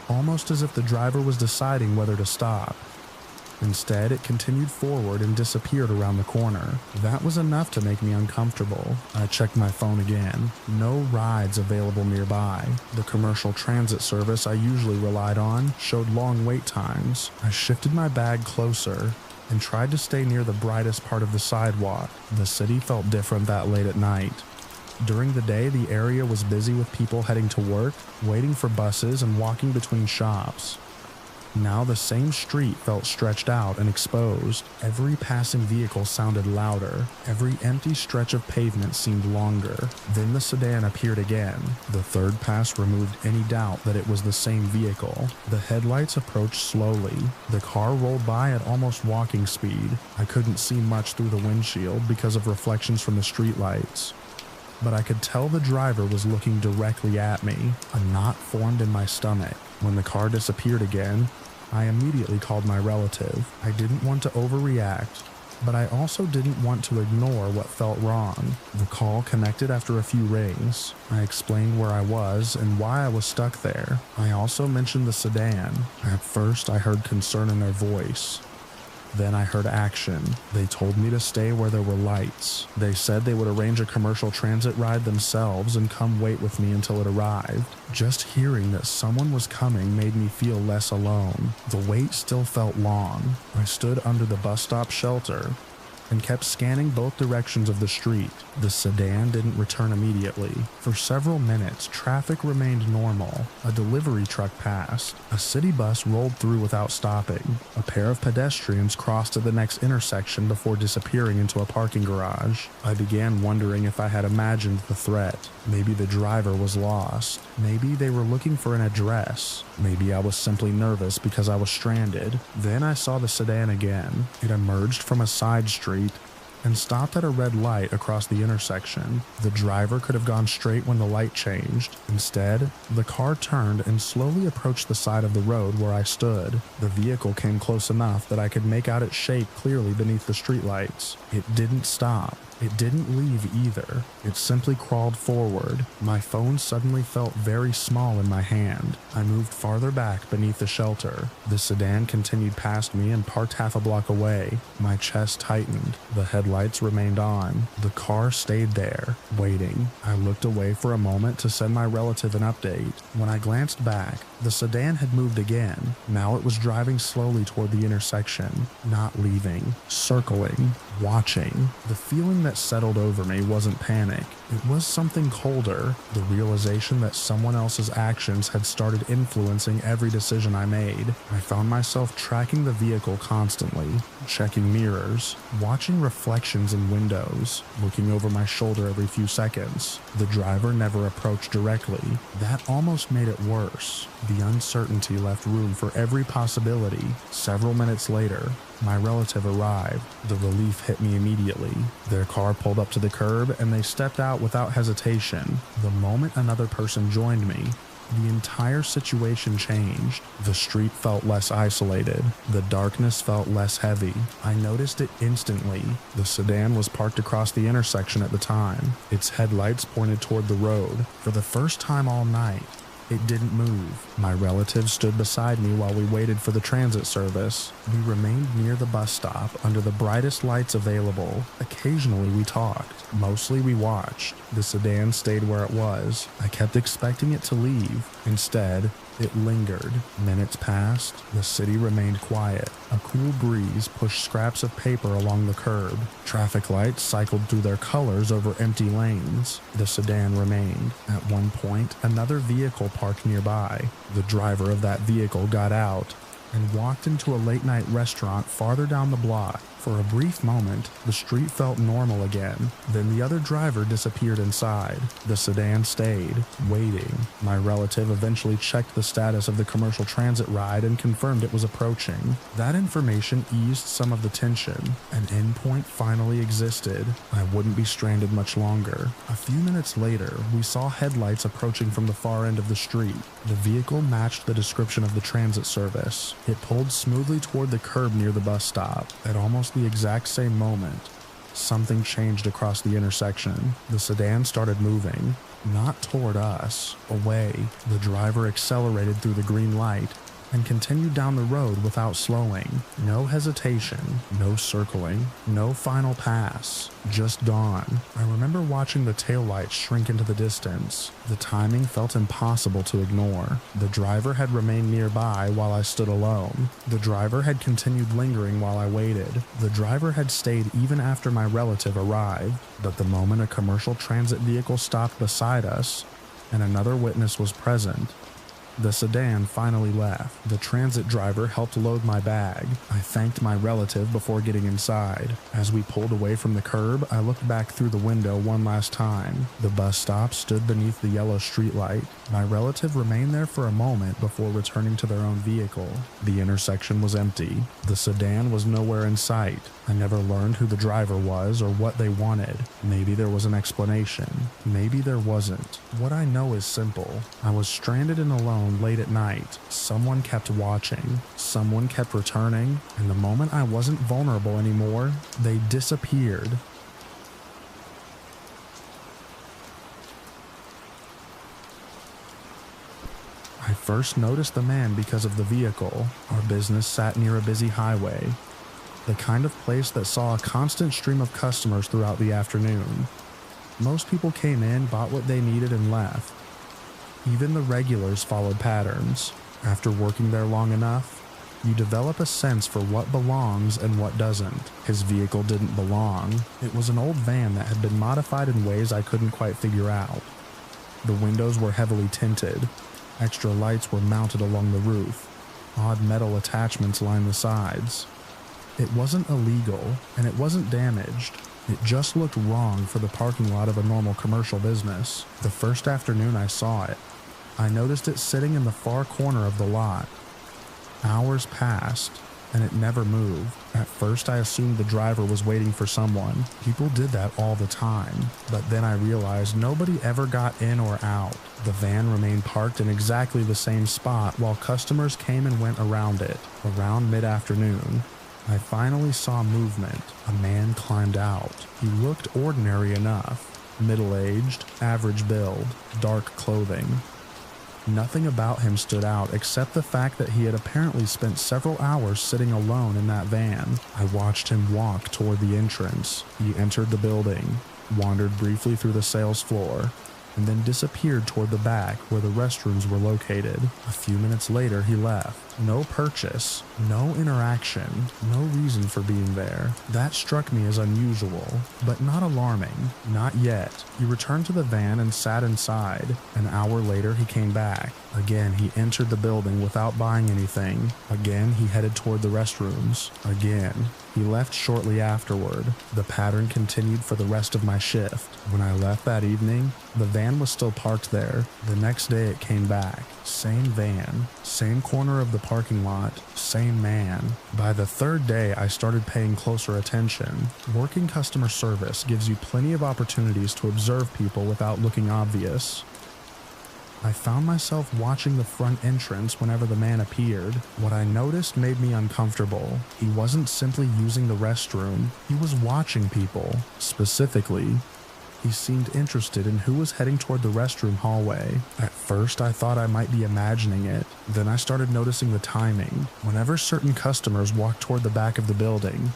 almost as if the driver was deciding whether to stop. Instead, it continued forward and disappeared around the corner. That was enough to make me uncomfortable. I checked my phone again. No rides available nearby. The commercial transit service I usually relied on showed long wait times. I shifted my bag closer and tried to stay near the brightest part of the sidewalk. The city felt different that late at night. During the day, the area was busy with people heading to work, waiting for buses, and walking between shops. Now the same street felt stretched out and exposed. Every passing vehicle sounded louder. Every empty stretch of pavement seemed longer. Then the sedan appeared again. The third pass removed any doubt that it was the same vehicle. The headlights approached slowly. The car rolled by at almost walking speed. I couldn't see much through the windshield because of reflections from the streetlights, but I could tell the driver was looking directly at me. A knot formed in my stomach. When the car disappeared again, I immediately called my relative. I didn't want to overreact, but I also didn't want to ignore what felt wrong. The call connected after a few rings. I explained where I was and why I was stuck there. I also mentioned the sedan. At first, I heard concern in their voice. Then I heard action. They told me to stay where there were lights. They said they would arrange a commercial transit ride themselves and come wait with me until it arrived. Just hearing that someone was coming made me feel less alone. The wait still felt long. I stood under the bus stop shelter and kept scanning both directions of the street. The sedan didn't return immediately. For several minutes, traffic remained normal. A delivery truck passed. A city bus rolled through without stopping. A pair of pedestrians crossed at the next intersection before disappearing into a parking garage. I began wondering if I had imagined the threat. Maybe the driver was lost. Maybe they were looking for an address. Maybe I was simply nervous because I was stranded. Then I saw the sedan again. It emerged from a side street and stopped at a red light across the intersection. The driver could have gone straight when the light changed. Instead, the car turned and slowly approached the side of the road where I stood. The vehicle came close enough that I could make out its shape clearly beneath the streetlights. It didn't stop. It didn't leave either. It simply crawled forward. My phone suddenly felt very small in my hand. I moved farther back beneath the shelter. The sedan continued past me and parked half a block away. My chest tightened. The headlights remained on. The car stayed there, waiting. I looked away for a moment to send my relative an update. When I glanced back, the sedan had moved again. Now it was driving slowly toward the intersection, not leaving, circling, watching. The feeling that settled over me wasn't panic. It was something colder, the realization that someone else's actions had started influencing every decision I made. I found myself tracking the vehicle constantly, checking mirrors, watching reflections in windows, looking over my shoulder every few seconds. The driver never approached directly. That almost made it worse. The uncertainty left room for every possibility. Several minutes later, my relative arrived. The relief hit me immediately. Their car pulled up to the curb and they stepped out without hesitation. The moment another person joined me, the entire situation changed. The street felt less isolated. The darkness felt less heavy. I noticed it instantly. The sedan was parked across the intersection at the time. Its headlights pointed toward the road. For the first time all night, it didn't move. My relative stood beside me while we waited for the transit service. We remained near the bus stop under the brightest lights available. Occasionally we talked. Mostly we watched. The sedan stayed where it was. I kept expecting it to leave. Instead, it lingered. Minutes passed. The city remained quiet. A cool breeze pushed scraps of paper along the curb. Traffic lights cycled through their colors over empty lanes. The sedan remained. At one point, another vehicle parked nearby. The driver of that vehicle got out and walked into a late-night restaurant farther down the block. For a brief moment, the street felt normal again. Then the other driver disappeared inside. The sedan stayed, waiting. My relative eventually checked the status of the commercial transit ride and confirmed it was approaching. That information eased some of the tension. An endpoint finally existed. I wouldn't be stranded much longer. A few minutes later, we saw headlights approaching from the far end of the street. The vehicle matched the description of the transit service. It pulled smoothly toward the curb near the bus stop. At almost the exact same moment, something changed across the intersection. The sedan started moving, not toward us, away. The driver accelerated through the green light and continued down the road without slowing. No hesitation, no circling, no final pass, just dawn. I remember watching the taillights shrink into the distance. The timing felt impossible to ignore. The driver had remained nearby while I stood alone. The driver had continued lingering while I waited. The driver had stayed even after my relative arrived. But the moment a commercial transit vehicle stopped beside us and another witness was present, the sedan finally left. The transit driver helped load my bag. I thanked my relative before getting inside. As we pulled away from the curb, I looked back through the window one last time. The bus stop stood beneath the yellow streetlight. My relative remained there for a moment before returning to their own vehicle. The intersection was empty. The sedan was nowhere in sight. I never learned who the driver was or what they wanted. Maybe there was an explanation. Maybe there wasn't. What I know is simple. I was stranded and alone late at night. Someone kept watching. Someone kept returning. And the moment I wasn't vulnerable anymore, they disappeared. I first noticed the man because of the vehicle. Our business sat near a busy highway, the kind of place that saw a constant stream of customers throughout the afternoon. Most people came in, bought what they needed, and left. Even the regulars followed patterns. After working there long enough, you develop a sense for what belongs and what doesn't. His vehicle didn't belong. It was an old van that had been modified in ways I couldn't quite figure out. The windows were heavily tinted. Extra lights were mounted along the roof. Odd metal attachments lined the sides. It wasn't illegal, and it wasn't damaged. It just looked wrong for the parking lot of a normal commercial business. The first afternoon I saw it, I noticed it sitting in the far corner of the lot. Hours passed, and it never moved. At first I assumed the driver was waiting for someone. People did that all the time. But then I realized nobody ever got in or out. The van remained parked in exactly the same spot while customers came and went around it. Around mid-afternoon, I finally saw movement. A man climbed out. He looked ordinary enough. Middle-aged, average build, dark clothing. Nothing about him stood out except the fact that he had apparently spent several hours sitting alone in that van. I watched him walk toward the entrance. He entered the building, wandered briefly through the sales floor, and then disappeared toward the back where the restrooms were located. A few minutes later, he left. No purchase, no interaction, no reason for being there. That struck me as unusual, but not alarming. Not yet. He returned to the van and sat inside. An hour later, he came back. Again, he entered the building without buying anything. Again, he headed toward the restrooms. Again, he left shortly afterward. The pattern continued for the rest of my shift. When I left that evening, the van was still parked there. The next day it came back. Same van, same corner of the parking lot, same man. By the third day, I started paying closer attention. Working customer service gives you plenty of opportunities to observe people without looking obvious. I found myself watching the front entrance whenever the man appeared. What I noticed made me uncomfortable. He wasn't simply using the restroom, he was watching people. Specifically, he seemed interested in who was heading toward the restroom hallway. At first, I thought I might be imagining it. Then I started noticing the timing. Whenever certain customers walked toward the back of the building,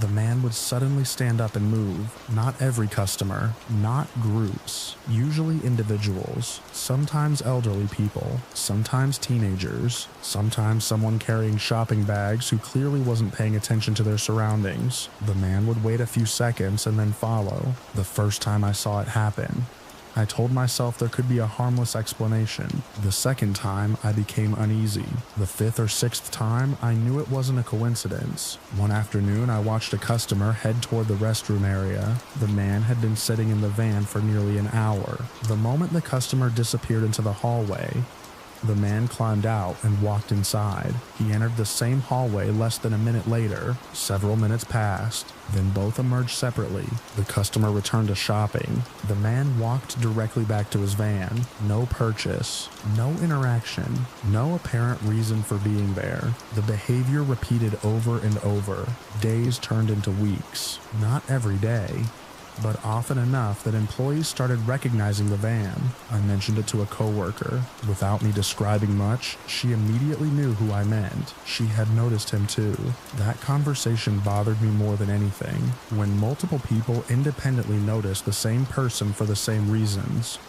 the man would suddenly stand up and move. Not every customer, not groups, usually individuals, sometimes elderly people, sometimes teenagers, sometimes someone carrying shopping bags who clearly wasn't paying attention to their surroundings. The man would wait a few seconds and then follow. The first time I saw it happen, I told myself there could be a harmless explanation. The second time, I became uneasy. The fifth or sixth time, I knew it wasn't a coincidence. One afternoon, I watched a customer head toward the restroom area. The man had been sitting in the van for nearly an hour. The moment the customer disappeared into the hallway, the man climbed out and walked inside. He entered the same hallway less than a minute later. Several minutes passed. Then both emerged separately. The customer returned to shopping. The man walked directly back to his van. No purchase. No interaction. No apparent reason for being there. The behavior repeated over and over. Days turned into weeks. Not every day, but often enough that employees started recognizing the van. I mentioned it to a coworker. Without me describing much, she immediately knew who I meant. She had noticed him too. That conversation bothered me more than anything. When multiple people independently notice the same person for the same reasons,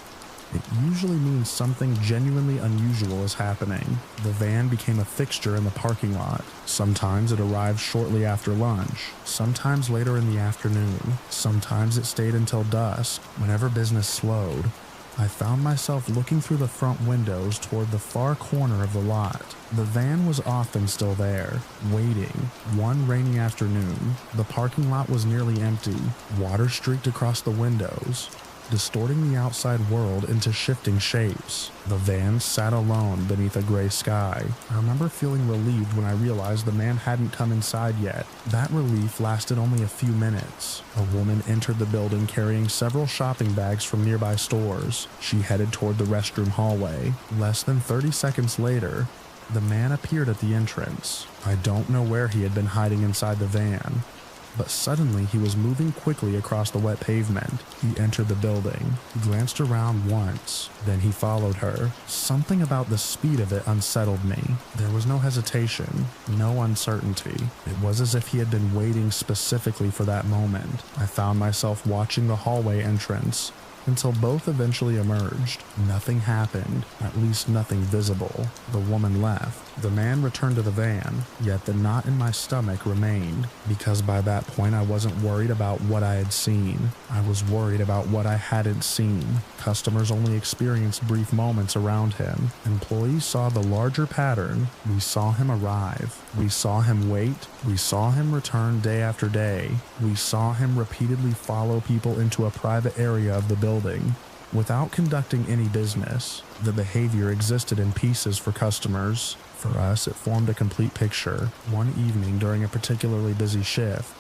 it usually means something genuinely unusual is happening. The van became a fixture in the parking lot. Sometimes it arrived shortly after lunch, sometimes later in the afternoon, sometimes it stayed until dusk. Whenever business slowed, I found myself looking through the front windows toward the far corner of the lot. The van was often still there, waiting. One rainy afternoon, the parking lot was nearly empty. Water streaked across the windows, distorting the outside world into shifting shapes. The van sat alone beneath a gray sky. I remember feeling relieved when I realized the man hadn't come inside yet. That relief lasted only a few minutes. A woman entered the building carrying several shopping bags from nearby stores. She headed toward the restroom hallway. Less than 30 seconds later, the man appeared at the entrance. I don't know where he had been hiding inside the van, but suddenly he was moving quickly across the wet pavement. He entered the building. He glanced around once, then he followed her. Something about the speed of it unsettled me. There was no hesitation, no uncertainty. It was as if he had been waiting specifically for that moment. I found myself watching the hallway entrance until both eventually emerged. Nothing happened, at least nothing visible. The woman left. The man returned to the van, yet the knot in my stomach remained, because by that point I wasn't worried about what I had seen. I was worried about what I hadn't seen. Customers only experienced brief moments around him. Employees saw the larger pattern. We saw him arrive. We saw him wait. We saw him return day after day. We saw him repeatedly follow people into a private area of the building without conducting any business. The behavior existed in pieces for customers. For us, it formed a complete picture. One evening during a particularly busy shift,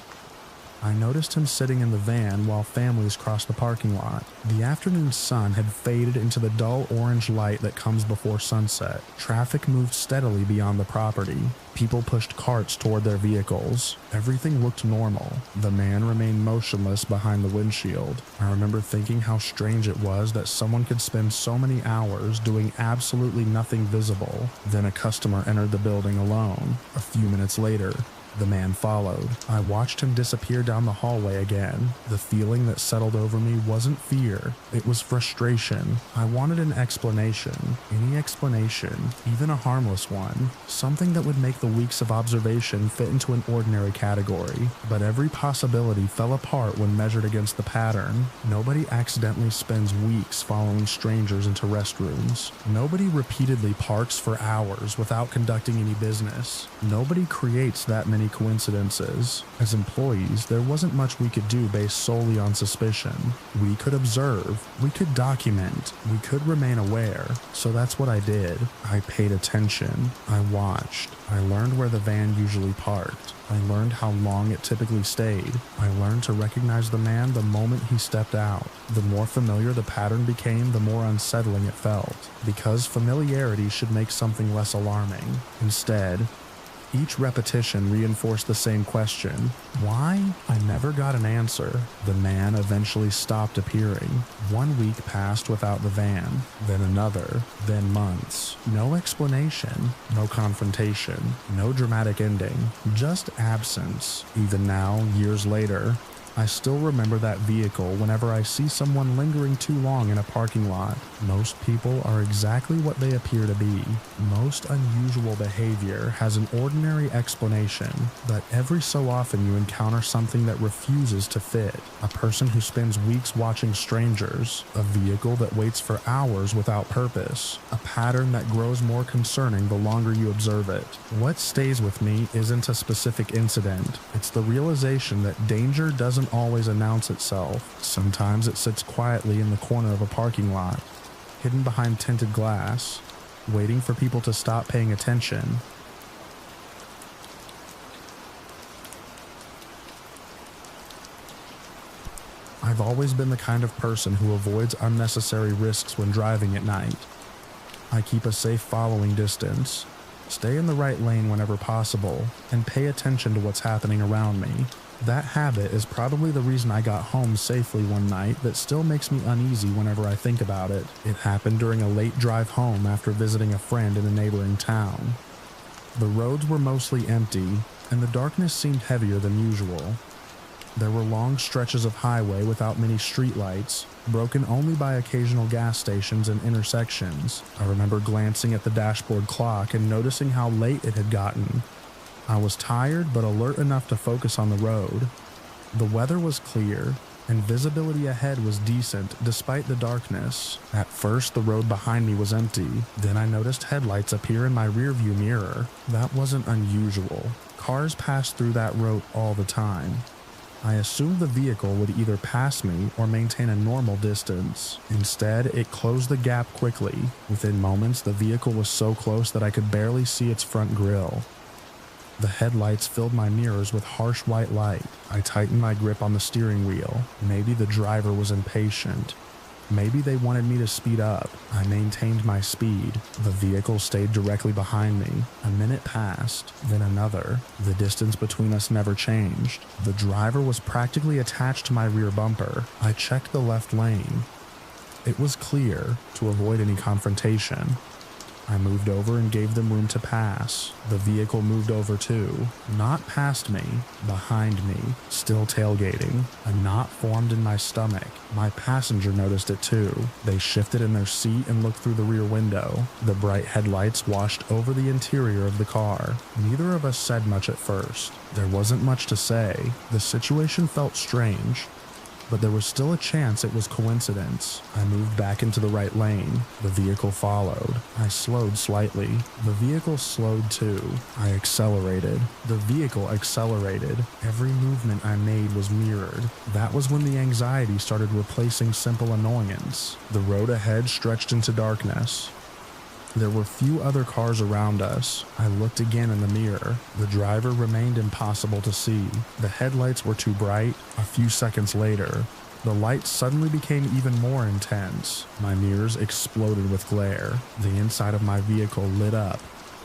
I noticed him sitting in the van while families crossed the parking lot. The afternoon sun had faded into the dull orange light that comes before sunset. Traffic moved steadily beyond the property. People pushed carts toward their vehicles. Everything looked normal. The man remained motionless behind the windshield. I remember thinking how strange it was that someone could spend so many hours doing absolutely nothing visible. Then a customer entered the building alone. A few minutes later, the man followed. I watched him disappear down the hallway again. The feeling that settled over me wasn't fear. It was frustration. I wanted an explanation. Any explanation, even a harmless one. Something that would make the weeks of observation fit into an ordinary category. But every possibility fell apart when measured against the pattern. Nobody accidentally spends weeks following strangers into restrooms. Nobody repeatedly parks for hours without conducting any business. Nobody creates that many coincidences. As employees, there wasn't much we could do based solely on suspicion. We could observe, we could document, we could remain aware. So that's what I did. I paid attention. I watched. I learned where the van usually parked. I learned how long it typically stayed. I learned to recognize the man the moment he stepped out. The more familiar the pattern became, the more unsettling it felt, because familiarity should make something less alarming. Instead, each repetition reinforced the same question. Why? I never got an answer. The man eventually stopped appearing. 1 week passed without the van, then another, then months. No explanation, no confrontation, no dramatic ending, just absence. Even now, years later, I still remember that vehicle whenever I see someone lingering too long in a parking lot. Most people are exactly what they appear to be. Most unusual behavior has an ordinary explanation, but every so often you encounter something that refuses to fit. A person who spends weeks watching strangers, a vehicle that waits for hours without purpose, a pattern that grows more concerning the longer you observe it. What stays with me isn't a specific incident. It's the realization that danger doesn't always announce itself. Sometimes it sits quietly in the corner of a parking lot, hidden behind tinted glass, waiting for people to stop paying attention. I've always been the kind of person who avoids unnecessary risks when driving at night. I keep a safe following distance, stay in the right lane whenever possible, and pay attention to what's happening around me. That habit is probably the reason I got home safely one night that still makes me uneasy whenever I think about it. It happened during a late drive home after visiting a friend in a neighboring town. The roads were mostly empty, and the darkness seemed heavier than usual. There were long stretches of highway without many streetlights, broken only by occasional gas stations and intersections. I remember glancing at the dashboard clock and noticing how late it had gotten. I was tired but alert enough to focus on the road. The weather was clear, and visibility ahead was decent despite the darkness. At first, the road behind me was empty. Then I noticed headlights appear in my rearview mirror. That wasn't unusual. Cars passed through that road all the time. I assumed the vehicle would either pass me or maintain a normal distance. Instead, it closed the gap quickly. Within moments, the vehicle was so close that I could barely see its front grille. The headlights filled my mirrors with harsh white light. I tightened my grip on the steering wheel. Maybe the driver was impatient. Maybe they wanted me to speed up. I maintained my speed. The vehicle stayed directly behind me. A minute passed, then another. The distance between us never changed. The driver was practically attached to my rear bumper. I checked the left lane. It was clear, to avoid any confrontation. I moved over and gave them room to pass. The vehicle moved over too. Not past me, behind me, still tailgating. A knot formed in my stomach. My passenger noticed it too. They shifted in their seat and looked through the rear window. The bright headlights washed over the interior of the car. Neither of us said much at first. There wasn't much to say. The situation felt strange, but there was still a chance it was coincidence. I moved back into the right lane. The vehicle followed. I slowed slightly. The vehicle slowed too. I accelerated. The vehicle accelerated. Every movement I made was mirrored. That was when the anxiety started replacing simple annoyance. The road ahead stretched into darkness. There were few other cars around us. I looked again in the mirror. The driver remained impossible to see. The headlights were too bright. A few seconds later, the light suddenly became even more intense. My mirrors exploded with glare. The inside of my vehicle lit up,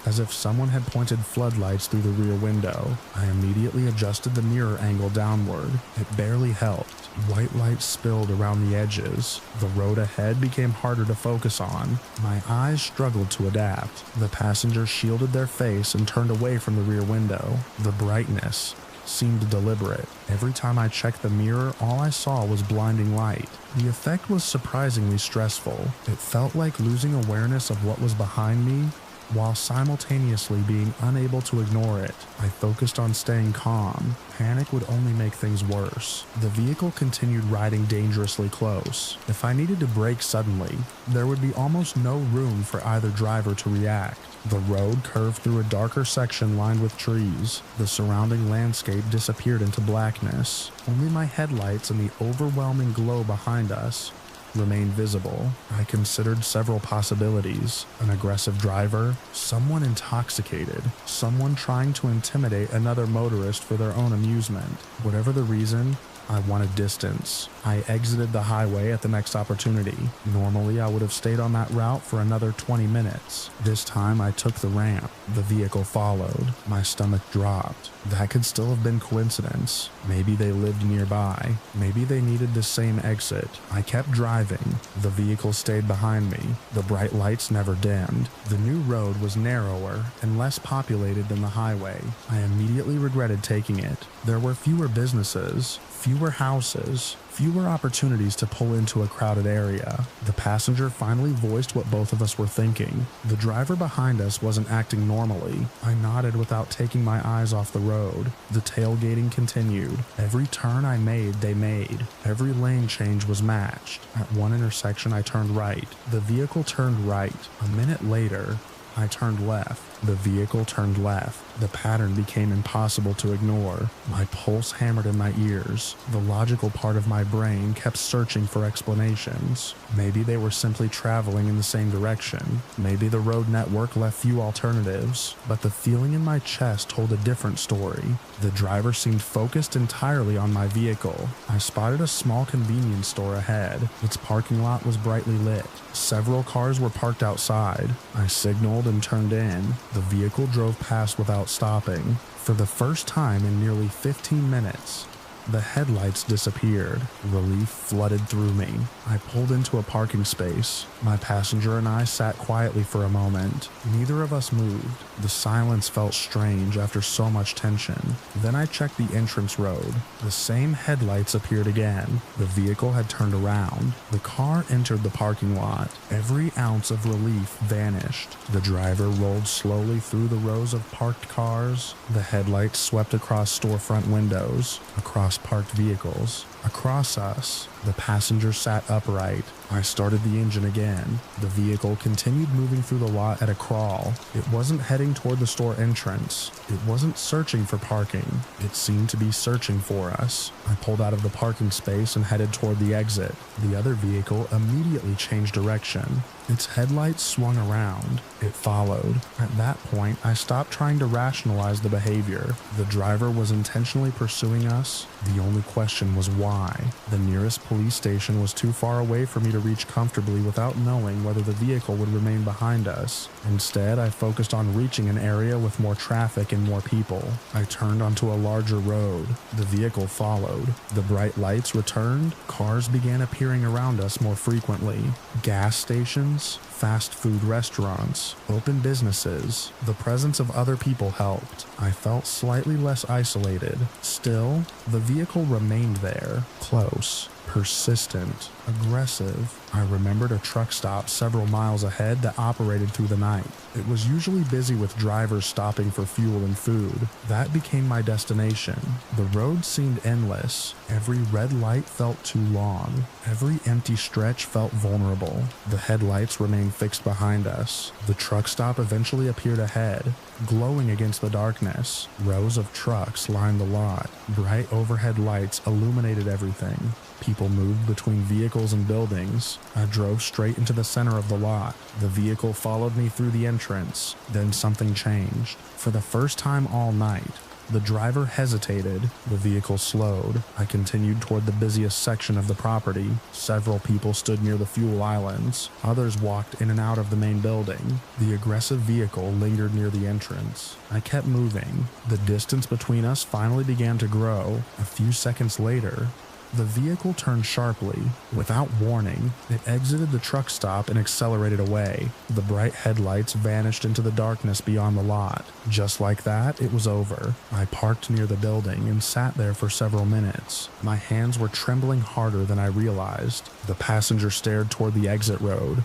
as if someone had pointed floodlights through the rear window. I immediately adjusted the mirror angle downward. It barely helped. White light spilled around the edges. The road ahead became harder to focus on. My eyes struggled to adapt. The passengers shielded their face and turned away from the rear window. The brightness seemed deliberate. Every time I checked the mirror, all I saw was blinding light. The effect was surprisingly stressful. It felt like losing awareness of what was behind me, while simultaneously being unable to ignore it. I focused on staying calm. Panic would only make things worse. The vehicle continued riding dangerously close. If I needed to brake suddenly, there would be almost no room for either driver to react. The road curved through a darker section lined with trees. The surrounding landscape disappeared into blackness. Only my headlights and the overwhelming glow behind us remained visible. I considered several possibilities: an aggressive driver, someone intoxicated, someone trying to intimidate another motorist for their own amusement. Whatever the reason, I wanted distance. I exited the highway at the next opportunity. Normally, I would have stayed on that route for another 20 minutes. This time, I took the ramp. The vehicle followed. My stomach dropped. That could still have been coincidence. Maybe they lived nearby. Maybe they needed the same exit. I kept driving. The vehicle stayed behind me. The bright lights never dimmed. The new road was narrower and less populated than the highway. I immediately regretted taking it. There were fewer businesses, fewer Fewer houses, fewer opportunities to pull into a crowded area. The passenger finally voiced what both of us were thinking. The driver behind us wasn't acting normally. I nodded without taking my eyes off the road. The tailgating continued. Every turn I made, they made. Every lane change was matched. At one intersection, I turned right. The vehicle turned right. A minute later, I turned left. The vehicle turned left. The pattern became impossible to ignore. My pulse hammered in my ears. The logical part of my brain kept searching for explanations. Maybe they were simply traveling in the same direction. Maybe the road network left few alternatives. But the feeling in my chest told a different story. The driver seemed focused entirely on my vehicle. I spotted a small convenience store ahead. Its parking lot was brightly lit. Several cars were parked outside. I signaled and turned in. The vehicle drove past without stopping. For the first time in nearly 15 minutes, the headlights disappeared. Relief flooded through me. I pulled into a parking space. My passenger and I sat quietly for a moment. Neither of us moved. The silence felt strange after so much tension. Then I checked the entrance road. The same headlights appeared again. The vehicle had turned around. The car entered the parking lot. Every ounce of relief vanished. The driver rolled slowly through the rows of parked cars. The headlights swept across storefront windows, across parked vehicles, across us. The passenger sat upright. I started the engine again. The vehicle continued moving through the lot at a crawl. It wasn't heading toward the store entrance. It wasn't searching for parking. It seemed to be searching for us. I pulled out of the parking space and headed toward the exit. The other vehicle immediately changed direction. Its headlights swung around. It followed. At that point, I stopped trying to rationalize the behavior. The driver was intentionally pursuing us. The only question was why. The nearest police station was too far away for me to reach comfortably without knowing whether the vehicle would remain behind us. Instead, I focused on reaching an area with more traffic and more people. I turned onto a larger road. The vehicle followed. The bright lights returned. Cars began appearing around us more frequently. Gas stations, fast food restaurants, open businesses. The presence of other people helped. I felt slightly less isolated. Still, the vehicle remained there, close, persistent, aggressive. I remembered a truck stop several miles ahead that operated through the night. It was usually busy with drivers stopping for fuel and food. That became my destination. The road seemed endless. Every red light felt too long. Every empty stretch felt vulnerable. The headlights remained fixed behind us. The truck stop eventually appeared ahead, glowing against the darkness. Rows of trucks lined the lot. Bright overhead lights illuminated everything. People moved between vehicles and buildings. I drove straight into the center of the lot. The vehicle followed me through the entrance. Then something changed. For the first time all night, the driver hesitated. The vehicle slowed. I continued toward the busiest section of the property. Several people stood near the fuel islands. Others walked in and out of the main building. The aggressive vehicle lingered near the entrance. I kept moving. The distance between us finally began to grow. A few seconds later, the vehicle turned sharply. Without warning, it exited the truck stop and accelerated away. The bright headlights vanished into the darkness beyond the lot. Just like that, it was over. I parked near the building and sat there for several minutes. My hands were trembling harder than I realized. The passenger stared toward the exit road,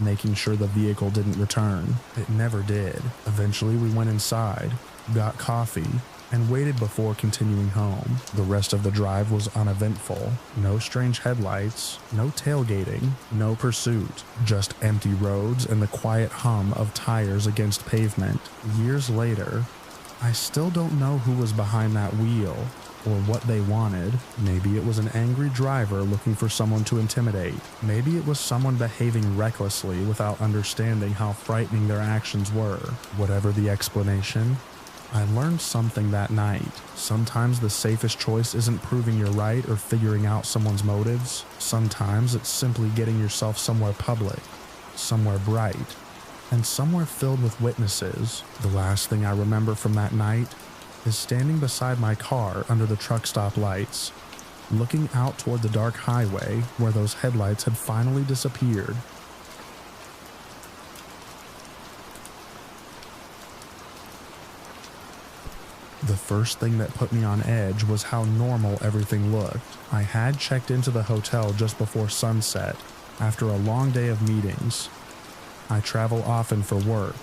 making sure the vehicle didn't return. It never did. Eventually, we went inside, got coffee, and waited before continuing home. The rest of the drive was uneventful. No strange headlights, no tailgating, no pursuit, just empty roads and the quiet hum of tires against pavement. Years later, I still don't know who was behind that wheel or what they wanted. Maybe it was an angry driver looking for someone to intimidate. Maybe it was someone behaving recklessly without understanding how frightening their actions were. Whatever the explanation, I learned something that night. Sometimes the safest choice isn't proving you're right or figuring out someone's motives. Sometimes it's simply getting yourself somewhere public, somewhere bright, and somewhere filled with witnesses. The last thing I remember from that night is standing beside my car under the truck stop lights, looking out toward the dark highway where those headlights had finally disappeared. The first thing that put me on edge was how normal everything looked. I had checked into the hotel just before sunset, after a long day of meetings. I travel often for work,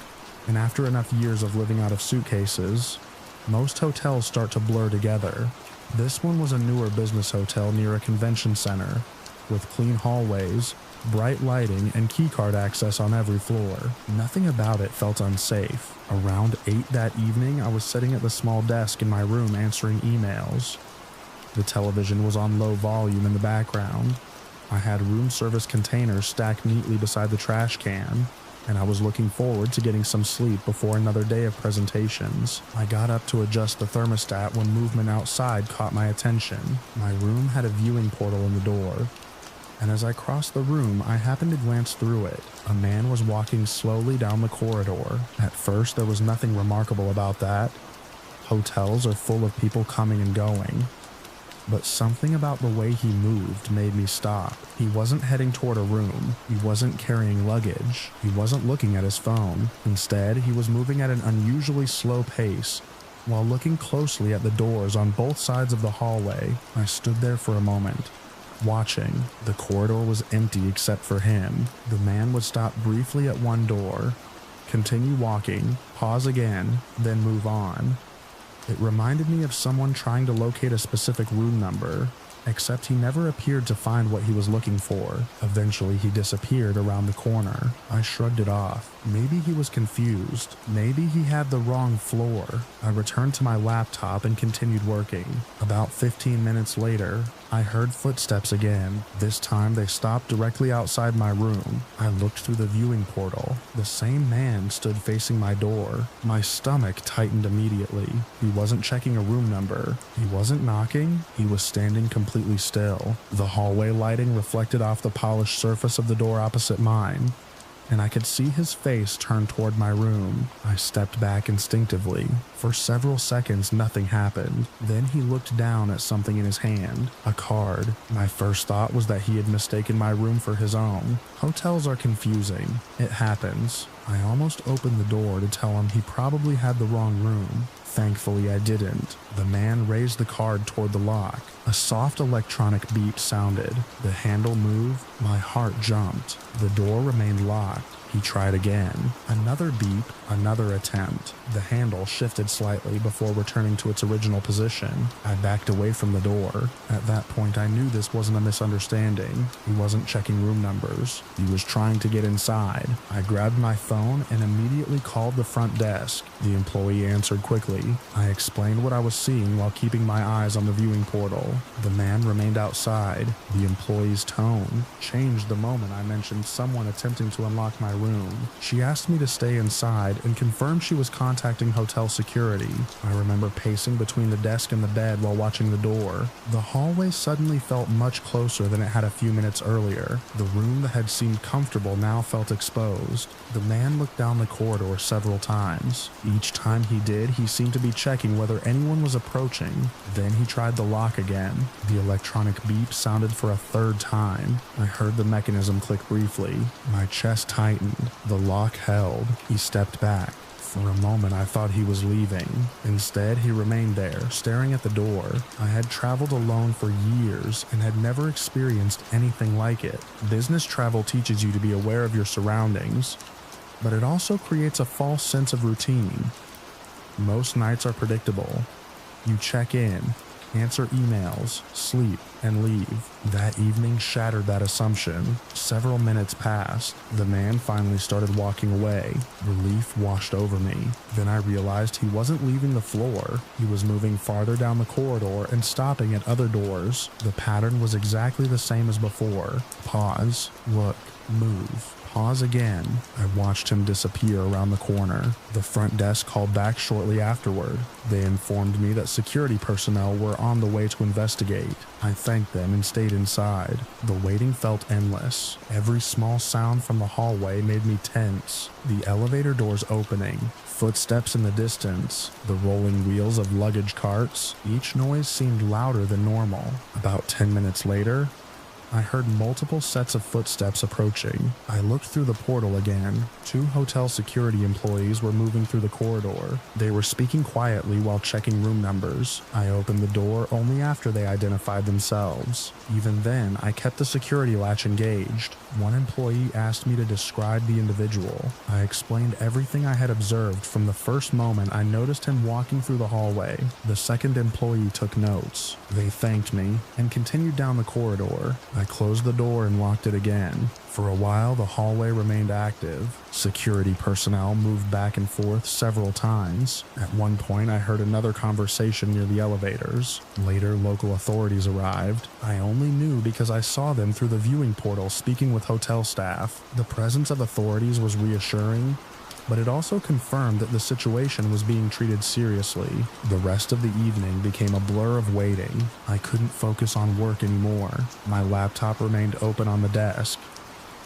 and after enough years of living out of suitcases, most hotels start to blur together. This one was a newer business hotel near a convention center, with clean hallways, bright lighting, and keycard access on every floor. Nothing about it felt unsafe. Around 8 that evening, I was sitting at the small desk in my room answering emails. The television was on low volume in the background. I had room service containers stacked neatly beside the trash can, and I was looking forward to getting some sleep before another day of presentations. I got up to adjust the thermostat when movement outside caught my attention. My room had a viewing portal in the door, and as I crossed the room, I happened to glance through it. A man was walking slowly down the corridor. At first, there was nothing remarkable about that. Hotels are full of people coming and going. But something about the way he moved made me stop. He wasn't heading toward a room. He wasn't carrying luggage. He wasn't looking at his phone. Instead, he was moving at an unusually slow pace. While looking closely at the doors on both sides of the hallway, I stood there for a moment, watching. The corridor was empty except for him. The man would stop briefly at one door, continue walking, pause again, then move on. It reminded me of someone trying to locate a specific room number, except he never appeared to find what he was looking for. Eventually, he disappeared around the corner. I shrugged it off. Maybe he was confused. Maybe he had the wrong floor. I returned to my laptop and continued working. About 15 minutes later, I heard footsteps again. This time they stopped directly outside my room. I looked through the viewing portal. The same man stood facing my door. My stomach tightened immediately. He wasn't checking a room number. He wasn't knocking. He was standing completely still. The hallway lighting reflected off the polished surface of the door opposite mine, and I could see his face turn toward my room. I stepped back instinctively. For several seconds, nothing happened. Then he looked down at something in his hand, a card. My first thought was that he had mistaken my room for his own. Hotels are confusing. It happens. I almost opened the door to tell him he probably had the wrong room. Thankfully, I didn't. The man raised the card toward the lock. A soft electronic beep sounded. The handle moved. My heart jumped. The door remained locked. He tried again. Another beep, another attempt. The handle shifted slightly before returning to its original position. I backed away from the door. At that point, I knew this wasn't a misunderstanding. He wasn't checking room numbers. He was trying to get inside. I grabbed my phone and immediately called the front desk. The employee answered quickly. I explained what I was seeing while keeping my eyes on the viewing portal. The man remained outside. The employee's tone changed the moment I mentioned someone attempting to unlock my room. She asked me to stay inside and confirmed she was contacting hotel security. I remember pacing between the desk and the bed while watching the door. The hallway suddenly felt much closer than it had a few minutes earlier. The room that had seemed comfortable now felt exposed. The man looked down the corridor several times. Each time he did, he seemed to be checking whether anyone was approaching. Then he tried the lock again. The electronic beep sounded for a third time. I heard the mechanism click briefly. My chest tightened. The lock held. He stepped back. For a moment, I thought he was leaving. Instead, he remained there, staring at the door. I had traveled alone for years and had never experienced anything like it. Business travel teaches you to be aware of your surroundings, but it also creates a false sense of routine. Most nights are predictable. You check in, answer emails, sleep, and leave. That evening shattered that assumption. Several minutes passed. The man finally started walking away. Relief washed over me. Then I realized he wasn't leaving the floor. He was moving farther down the corridor and stopping at other doors. The pattern was exactly the same as before. Pause, look, move. Pause again. I watched him disappear around the corner. The front desk called back shortly afterward. They informed me that security personnel were on the way to investigate. I thanked them and stayed inside. The waiting felt endless. Every small sound from the hallway made me tense. The elevator doors opening, footsteps in the distance, the rolling wheels of luggage carts. Each noise seemed louder than normal. About 10 minutes later, I heard multiple sets of footsteps approaching. I looked through the portal again. 2 hotel security employees were moving through the corridor. They were speaking quietly while checking room numbers. I opened the door only after they identified themselves. Even then, I kept the security latch engaged. One employee asked me to describe the individual. I explained everything I had observed from the first moment I noticed him walking through the hallway. The second employee took notes. They thanked me and continued down the corridor. I closed the door and locked it again. For a while, the hallway remained active. Security personnel moved back and forth several times. At one point, I heard another conversation near the elevators. Later, local authorities arrived. I only knew because I saw them through the viewing portal speaking with hotel staff. The presence of authorities was reassuring, but it also confirmed that the situation was being treated seriously. The rest of the evening became a blur of waiting. I couldn't focus on work anymore. My laptop remained open on the desk,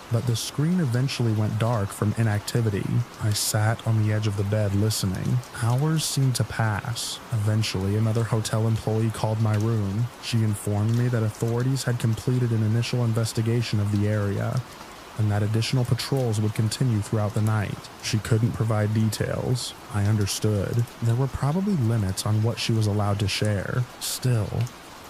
but the screen eventually went dark from inactivity. I sat on the edge of the bed listening. Hours seemed to pass. Eventually, another hotel employee called my room. She informed me that authorities had completed an initial investigation of the area, and that additional patrols would continue throughout the night. She couldn't provide details. I understood. There were probably limits on what she was allowed to share. Still,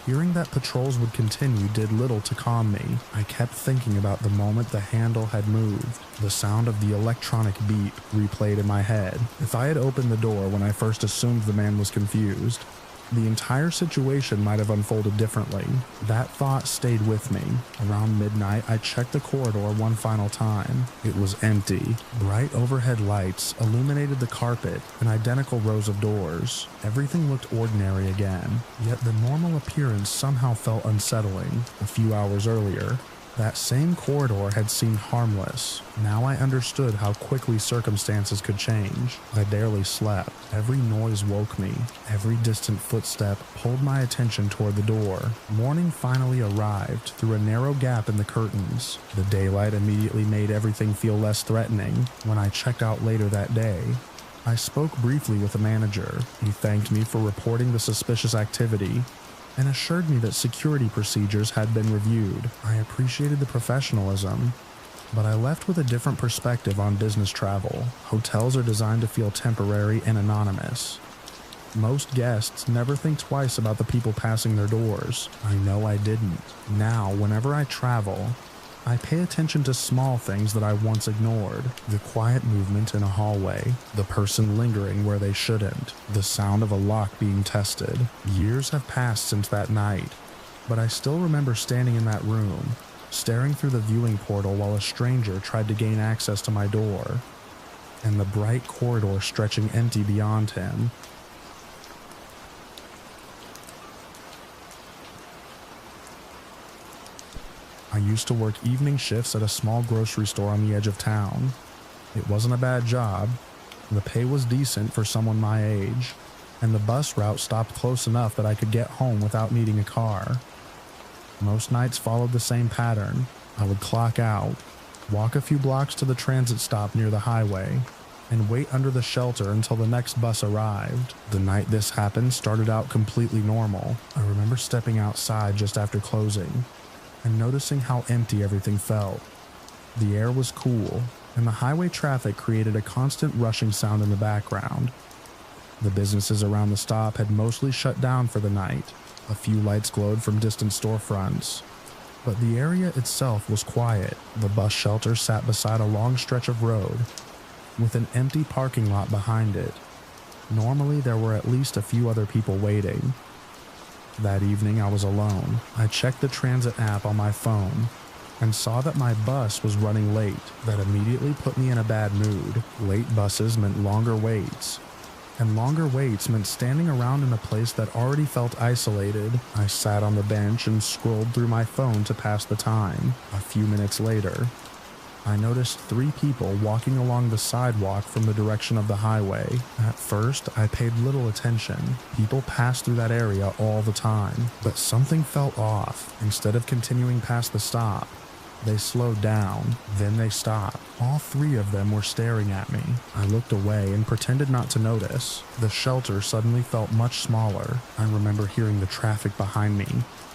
hearing that patrols would continue did little to calm me. I kept thinking about the moment the handle had moved. The sound of the electronic beep replayed in my head. If I had opened the door when I first assumed the man was confused, the entire situation might have unfolded differently. That thought stayed with me. Around midnight, I checked the corridor one final time. It was empty. Bright overhead lights illuminated the carpet and identical rows of doors. Everything looked ordinary again, yet the normal appearance somehow felt unsettling. A few hours earlier, that same corridor had seemed harmless. Now I understood how quickly circumstances could change. I barely slept. Every noise woke me. Every distant footstep pulled my attention toward the door. Morning finally arrived through a narrow gap in the curtains. The daylight immediately made everything feel less threatening. When I checked out later that day, I spoke briefly with the manager. He thanked me for reporting the suspicious activity and assured me that security procedures had been reviewed. I appreciated the professionalism, but I left with a different perspective on business travel. Hotels are designed to feel temporary and anonymous. Most guests never think twice about the people passing their doors. I know I didn't. Now, whenever I travel, I pay attention to small things that I once ignored. The quiet movement in a hallway, the person lingering where they shouldn't, the sound of a lock being tested. Years have passed since that night, but I still remember standing in that room, staring through the viewing portal while a stranger tried to gain access to my door, and the bright corridor stretching empty beyond him. I used to work evening shifts at a small grocery store on the edge of town. It wasn't a bad job. The pay was decent for someone my age, and the bus route stopped close enough that I could get home without needing a car. Most nights followed the same pattern. I would clock out, walk a few blocks to the transit stop near the highway, and wait under the shelter until the next bus arrived. The night this happened started out completely normal. I remember stepping outside just after closing and noticing how empty everything felt. The air was cool, and the highway traffic created a constant rushing sound in the background. The businesses around the stop had mostly shut down for the night. A few lights glowed from distant storefronts, but the area itself was quiet. The bus shelter sat beside a long stretch of road, with an empty parking lot behind it. Normally, there were at least a few other people waiting. That evening, I was alone. I checked the transit app on my phone and saw that my bus was running late. That immediately put me in a bad mood. Late buses meant longer waits, and longer waits meant standing around in a place that already felt isolated. I sat on the bench and scrolled through my phone to pass the time. A few minutes later, I noticed 3 people walking along the sidewalk from the direction of the highway. At first, I paid little attention. People passed through that area all the time, but something felt off. Instead of continuing past the stop, They slowed down, then they stopped. All three of them were staring at me. I looked away and pretended not to notice. The shelter suddenly felt much smaller. I remember hearing the traffic behind me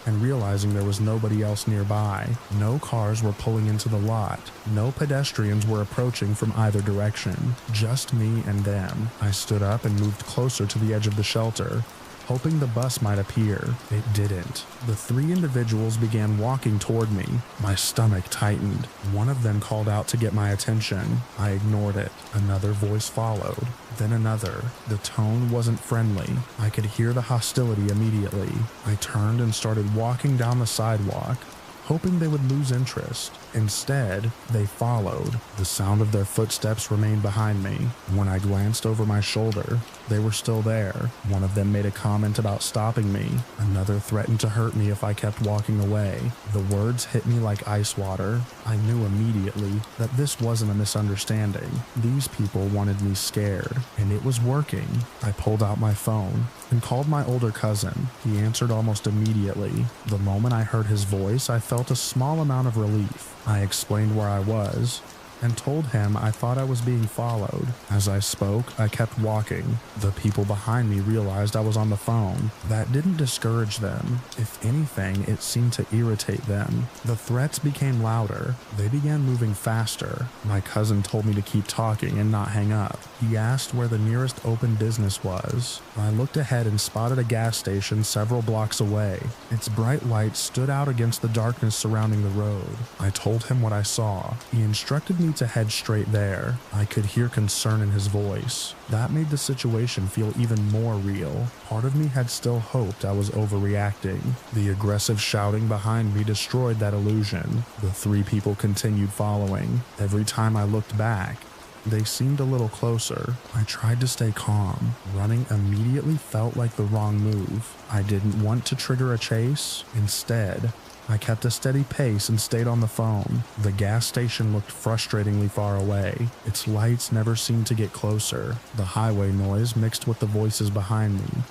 and realizing there was nobody else nearby. No cars were pulling into the lot. No pedestrians were approaching from either direction. Just me and them. I stood up and moved closer to the edge of the shelter, hoping the bus might appear. It didn't. The three individuals began walking toward me. My stomach tightened. One of them called out to get my attention. I ignored it. Another voice followed. Then another. The tone wasn't friendly. I could hear the hostility immediately. I turned and started walking down the sidewalk, hoping they would lose interest. Instead, they followed. The sound of their footsteps remained behind me. When I glanced over my shoulder, they were still there. One of them made a comment about stopping me. Another threatened to hurt me if I kept walking away. The words hit me like ice water. I knew immediately that this wasn't a misunderstanding. These people wanted me scared, and it was working. I pulled out my phone and called my older cousin. He answered almost immediately. The moment I heard his voice, I felt a small amount of relief. I explained where I was and told him I thought I was being followed. As I spoke, I kept walking. The people behind me realized I was on the phone. That didn't discourage them. If anything, it seemed to irritate them. The threats became louder. They began moving faster. My cousin told me to keep talking and not hang up. He asked where the nearest open business was. I looked ahead and spotted a gas station several blocks away. Its bright lights stood out against the darkness surrounding the road. I told him what I saw. He instructed me to head straight there. I could hear concern in his voice. That made the situation feel even more real. Part of me had still hoped I was overreacting. The aggressive shouting behind me destroyed that illusion. The three people continued following. Every time I looked back, they seemed a little closer. I tried to stay calm. Running immediately felt like the wrong move. I didn't want to trigger a chase. Instead, I kept a steady pace and stayed on the phone. The gas station looked frustratingly far away. Its lights never seemed to get closer. The highway noise mixed with the voices behind me,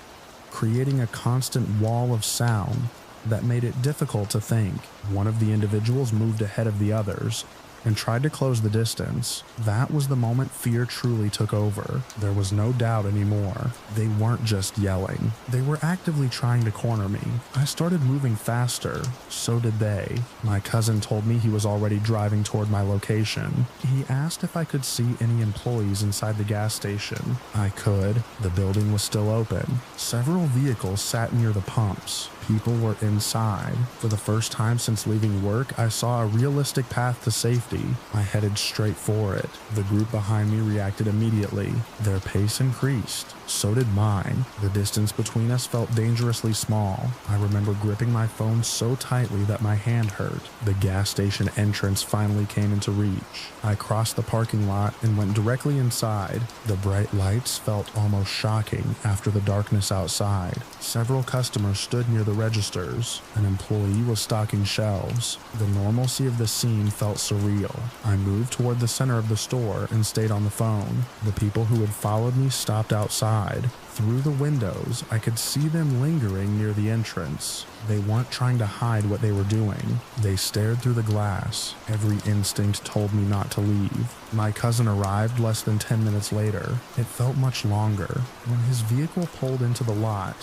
creating a constant wall of sound that made it difficult to think. One of the individuals moved ahead of the others and tried to close the distance. That was the moment fear truly took over. There was no doubt anymore. They weren't just yelling. They were actively trying to corner me. I started moving faster. So did they. My cousin told me he was already driving toward my location. He asked if I could see any employees inside the gas station. I could. The building was still open. Several vehicles sat near the pumps. People were inside. For the first time since leaving work, I saw a realistic path to safety. I headed straight for it. The group behind me reacted immediately. Their pace increased. So did mine. The distance between us felt dangerously small. I remember gripping my phone so tightly that my hand hurt. The gas station entrance finally came into reach. I crossed the parking lot and went directly inside. The bright lights felt almost shocking after the darkness outside. Several customers stood near the registers. An employee was stocking shelves. The normalcy of the scene felt surreal. I moved toward the center of the store and stayed on the phone. The people who had followed me stopped outside. Through the windows, I could see them lingering near the entrance. They weren't trying to hide what they were doing. They stared through the glass. Every instinct told me not to leave. My cousin arrived less than 10 minutes later. It felt much longer. When his vehicle pulled into the lot,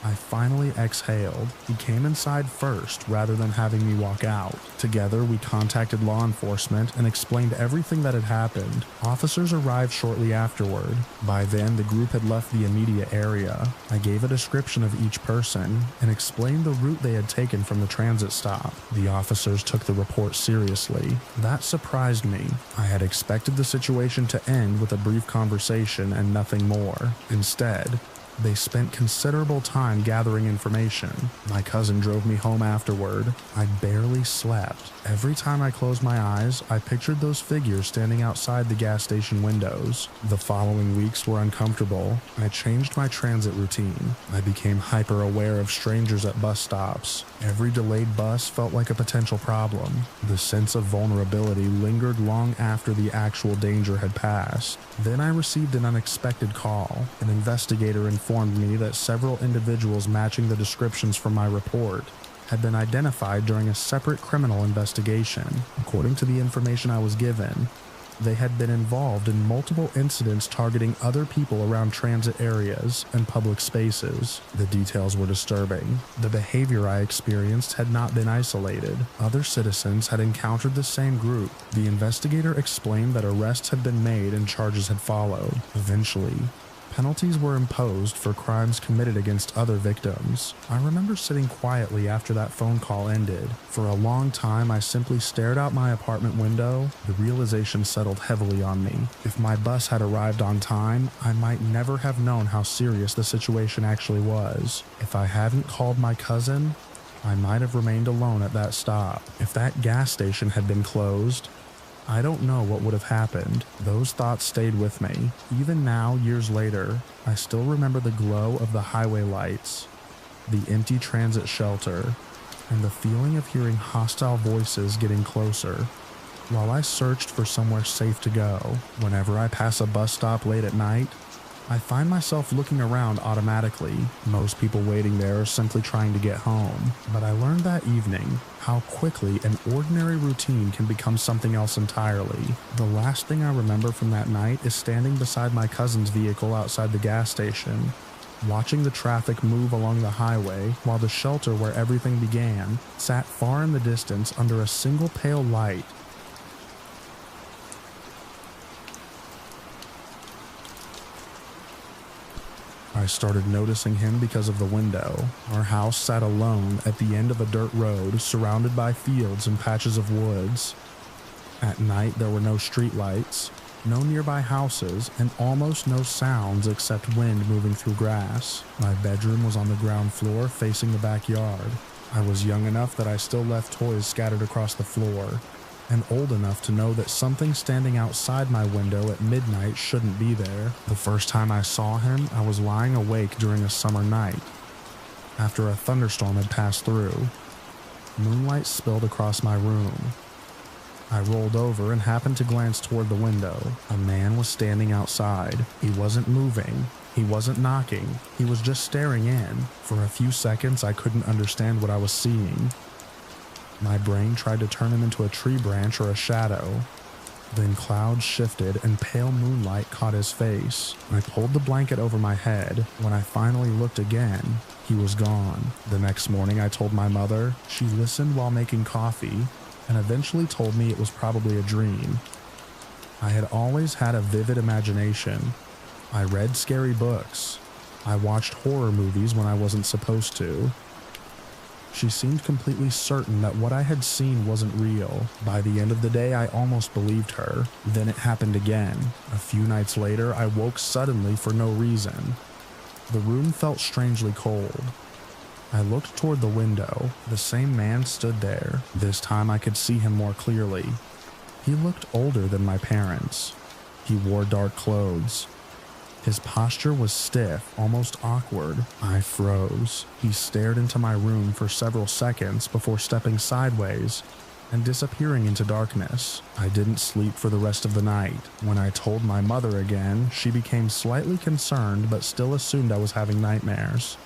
I finally exhaled. He came inside first rather than having me walk out. Together, we contacted law enforcement and explained everything that had happened. Officers arrived shortly afterward. By then, the group had left the immediate area. I gave a description of each person and explained the route they had taken from the transit stop. The officers took the report seriously. That surprised me. I had expected the situation to end with a brief conversation and nothing more. Instead, they spent considerable time gathering information. My cousin drove me home afterward. I barely slept. Every time I closed my eyes, I pictured those figures standing outside the gas station windows. The following weeks were uncomfortable. I changed my transit routine. I became hyper-aware of strangers at bus stops. Every delayed bus felt like a potential problem. The sense of vulnerability lingered long after the actual danger had passed. Then I received an unexpected call. An investigator informed me that several individuals matching the descriptions from my report had been identified during a separate criminal investigation. According to the information I was given, they had been involved in multiple incidents targeting other people around transit areas and public spaces. The details were disturbing. The behavior I experienced had not been isolated. Other citizens had encountered the same group. The investigator explained that arrests had been made and charges had followed. Eventually, penalties were imposed for crimes committed against other victims. I remember sitting quietly after that phone call ended. For a long time, I simply stared out my apartment window. The realization settled heavily on me. If my bus had arrived on time, I might never have known how serious the situation actually was. If I hadn't called my cousin, I might have remained alone at that stop. If that gas station had been closed, I don't know what would have happened. Those thoughts stayed with me. Even now, years later, I still remember the glow of the highway lights, the empty transit shelter, and the feeling of hearing hostile voices getting closer. While I searched for somewhere safe to go, whenever I pass a bus stop late at night, I find myself looking around automatically. Most people waiting there are simply trying to get home. But I learned that evening how quickly an ordinary routine can become something else entirely. The last thing I remember from that night is standing beside my cousin's vehicle outside the gas station, watching the traffic move along the highway while the shelter where everything began sat far in the distance under a single pale light. I started noticing him because of the window. Our house sat alone at the end of a dirt road surrounded by fields and patches of woods. At night there were no street lights, no nearby houses, and almost no sounds except wind moving through grass. My bedroom was on the ground floor facing the backyard. I was young enough that I still left toys scattered across the floor, and old enough to know that something standing outside my window at midnight shouldn't be there. The first time I saw him, I was lying awake during a summer night, after a thunderstorm had passed through. Moonlight spilled across my room. I rolled over and happened to glance toward the window. A man was standing outside. He wasn't moving. He wasn't knocking. He was just staring in. For a few seconds, I couldn't understand what I was seeing. My brain tried to turn him into a tree branch or a shadow. Then clouds shifted and pale moonlight caught his face. I pulled the blanket over my head. When I finally looked again, he was gone. The next morning I told my mother. She listened while making coffee and eventually told me it was probably a dream. I had always had a vivid imagination. I read scary books. I watched horror movies when I wasn't supposed to. She seemed completely certain that what I had seen wasn't real. By the end of the day, I almost believed her. Then it happened again. A few nights later, I woke suddenly for no reason. The room felt strangely cold. I looked toward the window. The same man stood there. This time I could see him more clearly. He looked older than my parents. He wore dark clothes. His posture was stiff, almost awkward. I froze. He stared into my room for several seconds before stepping sideways and disappearing into darkness. I didn't sleep for the rest of the night. When I told my mother again, she became slightly concerned but still assumed I was having nightmares.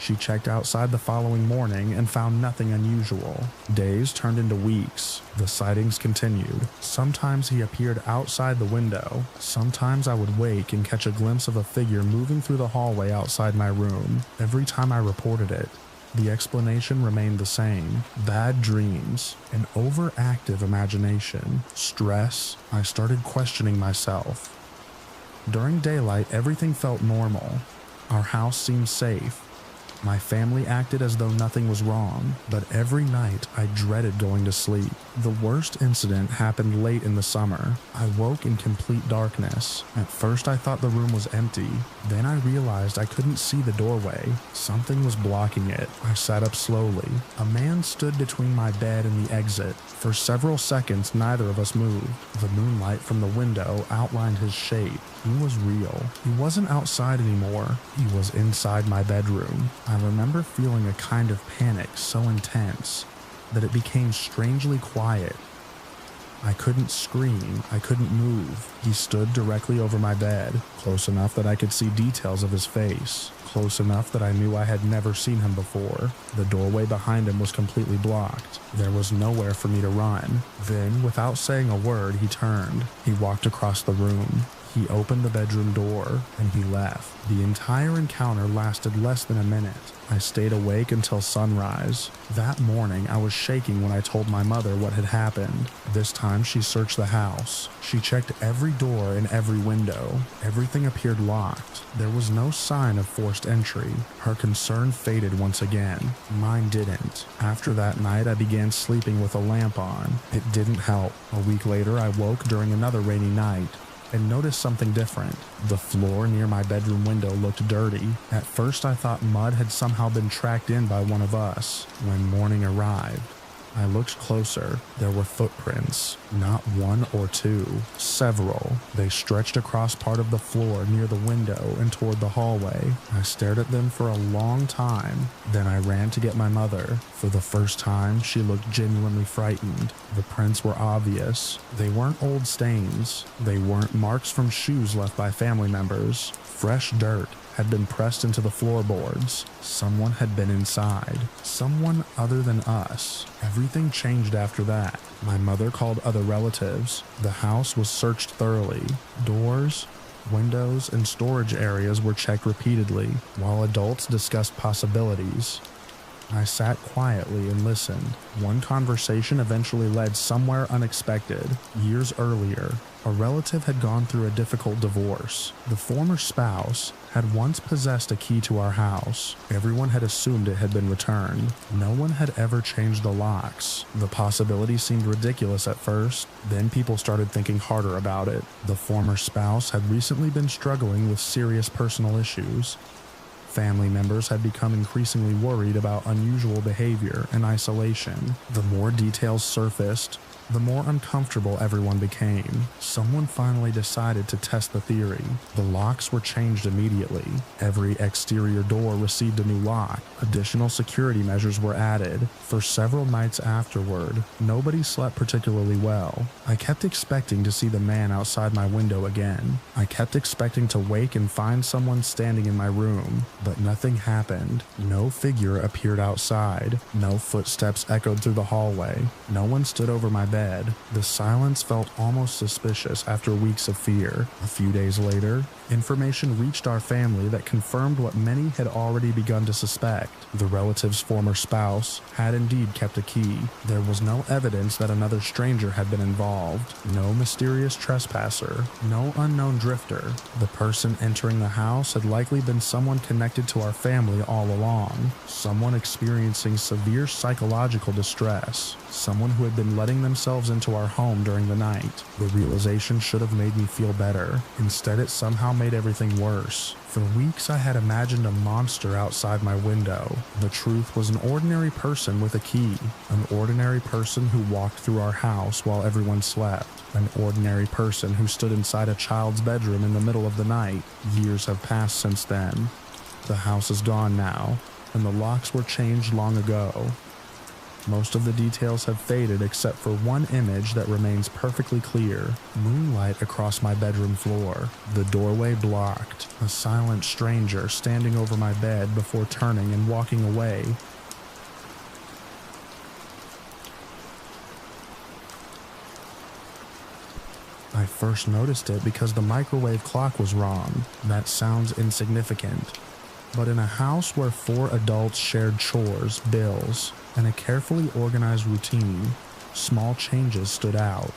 She checked outside the following morning and found nothing unusual. Days turned into weeks. The sightings continued. Sometimes he appeared outside the window. Sometimes I would wake and catch a glimpse of a figure moving through the hallway outside my room. Every time I reported it, the explanation remained the same. Bad dreams, an overactive imagination, stress. I started questioning myself. During daylight, everything felt normal. Our house seemed safe. My family acted as though nothing was wrong, but every night I dreaded going to sleep. The worst incident happened late in the summer. I woke in complete darkness. At first I thought the room was empty. Then I realized I couldn't see the doorway. Something was blocking it. I sat up slowly. A man stood between my bed and the exit. For several seconds, neither of us moved. The moonlight from the window outlined his shape. He was real. He wasn't outside anymore. He was inside my bedroom. I remember feeling a kind of panic so intense that it became strangely quiet. I couldn't scream, I couldn't move. He stood directly over my bed, close enough that I could see details of his face, close enough that I knew I had never seen him before. The doorway behind him was completely blocked. There was nowhere for me to run. Then, without saying a word, he turned. He walked across the room. He opened the bedroom door, and he left. The entire encounter lasted less than a minute. I stayed awake until sunrise. That morning, I was shaking when I told my mother what had happened. This time, she searched the house. She checked every door and every window. Everything appeared locked. There was no sign of forced entry. Her concern faded once again. Mine didn't. After that night, I began sleeping with a lamp on. It didn't help. A week later, I woke during another rainy night and noticed something different. The floor near my bedroom window looked dirty. At first, I thought mud had somehow been tracked in by one of us. When morning arrived, I looked closer. There were footprints. Not one or two. Several. They stretched across part of the floor near the window and toward the hallway. I stared at them for a long time. Then I ran to get my mother. For the first time, she looked genuinely frightened. The prints were obvious. They weren't old stains. They weren't marks from shoes left by family members. Fresh dirt had been pressed into the floorboards. Someone had been inside. Someone other than us. Everything changed after that. My mother called other relatives. The house was searched thoroughly. Doors, windows, and storage areas were checked repeatedly, while adults discussed possibilities. I sat quietly and listened. One conversation eventually led somewhere unexpected. Years earlier, a relative had gone through a difficult divorce. The former spouse had once possessed a key to our house. Everyone had assumed it had been returned. No one had ever changed the locks. The possibility seemed ridiculous at first. Then people started thinking harder about it. The former spouse had recently been struggling with serious personal issues. Family members had become increasingly worried about unusual behavior and isolation. The more details surfaced, the more uncomfortable everyone became. Someone finally decided to test the theory. The locks were changed immediately. Every exterior door received a new lock. Additional security measures were added. For several nights afterward, nobody slept particularly well. I kept expecting to see the man outside my window again. I kept expecting to wake and find someone standing in my room, but nothing happened. No figure appeared outside. No footsteps echoed through the hallway. No one stood over my bed. The silence felt almost suspicious after weeks of fear. A few days later, information reached our family that confirmed what many had already begun to suspect. The relative's former spouse had indeed kept a key. There was no evidence that another stranger had been involved. No mysterious trespasser. No unknown drifter. The person entering the house had likely been someone connected to our family all along. Someone experiencing severe psychological distress. Someone who had been letting themselves into our home during the night. The realization should have made me feel better. Instead, it somehow made everything worse. For weeks, I had imagined a monster outside my window. The truth was an ordinary person with a key. An ordinary person who walked through our house while everyone slept. An ordinary person who stood inside a child's bedroom in the middle of the night. Years have passed since then. The house is gone now, and the locks were changed long ago. Most of the details have faded except for one image that remains perfectly clear. Moonlight across my bedroom floor. The doorway blocked. A silent stranger standing over my bed before turning and walking away. I first noticed it because the microwave clock was wrong. That sounds insignificant. But in a house where 4 adults shared chores, bills, and a carefully organized routine, small changes stood out.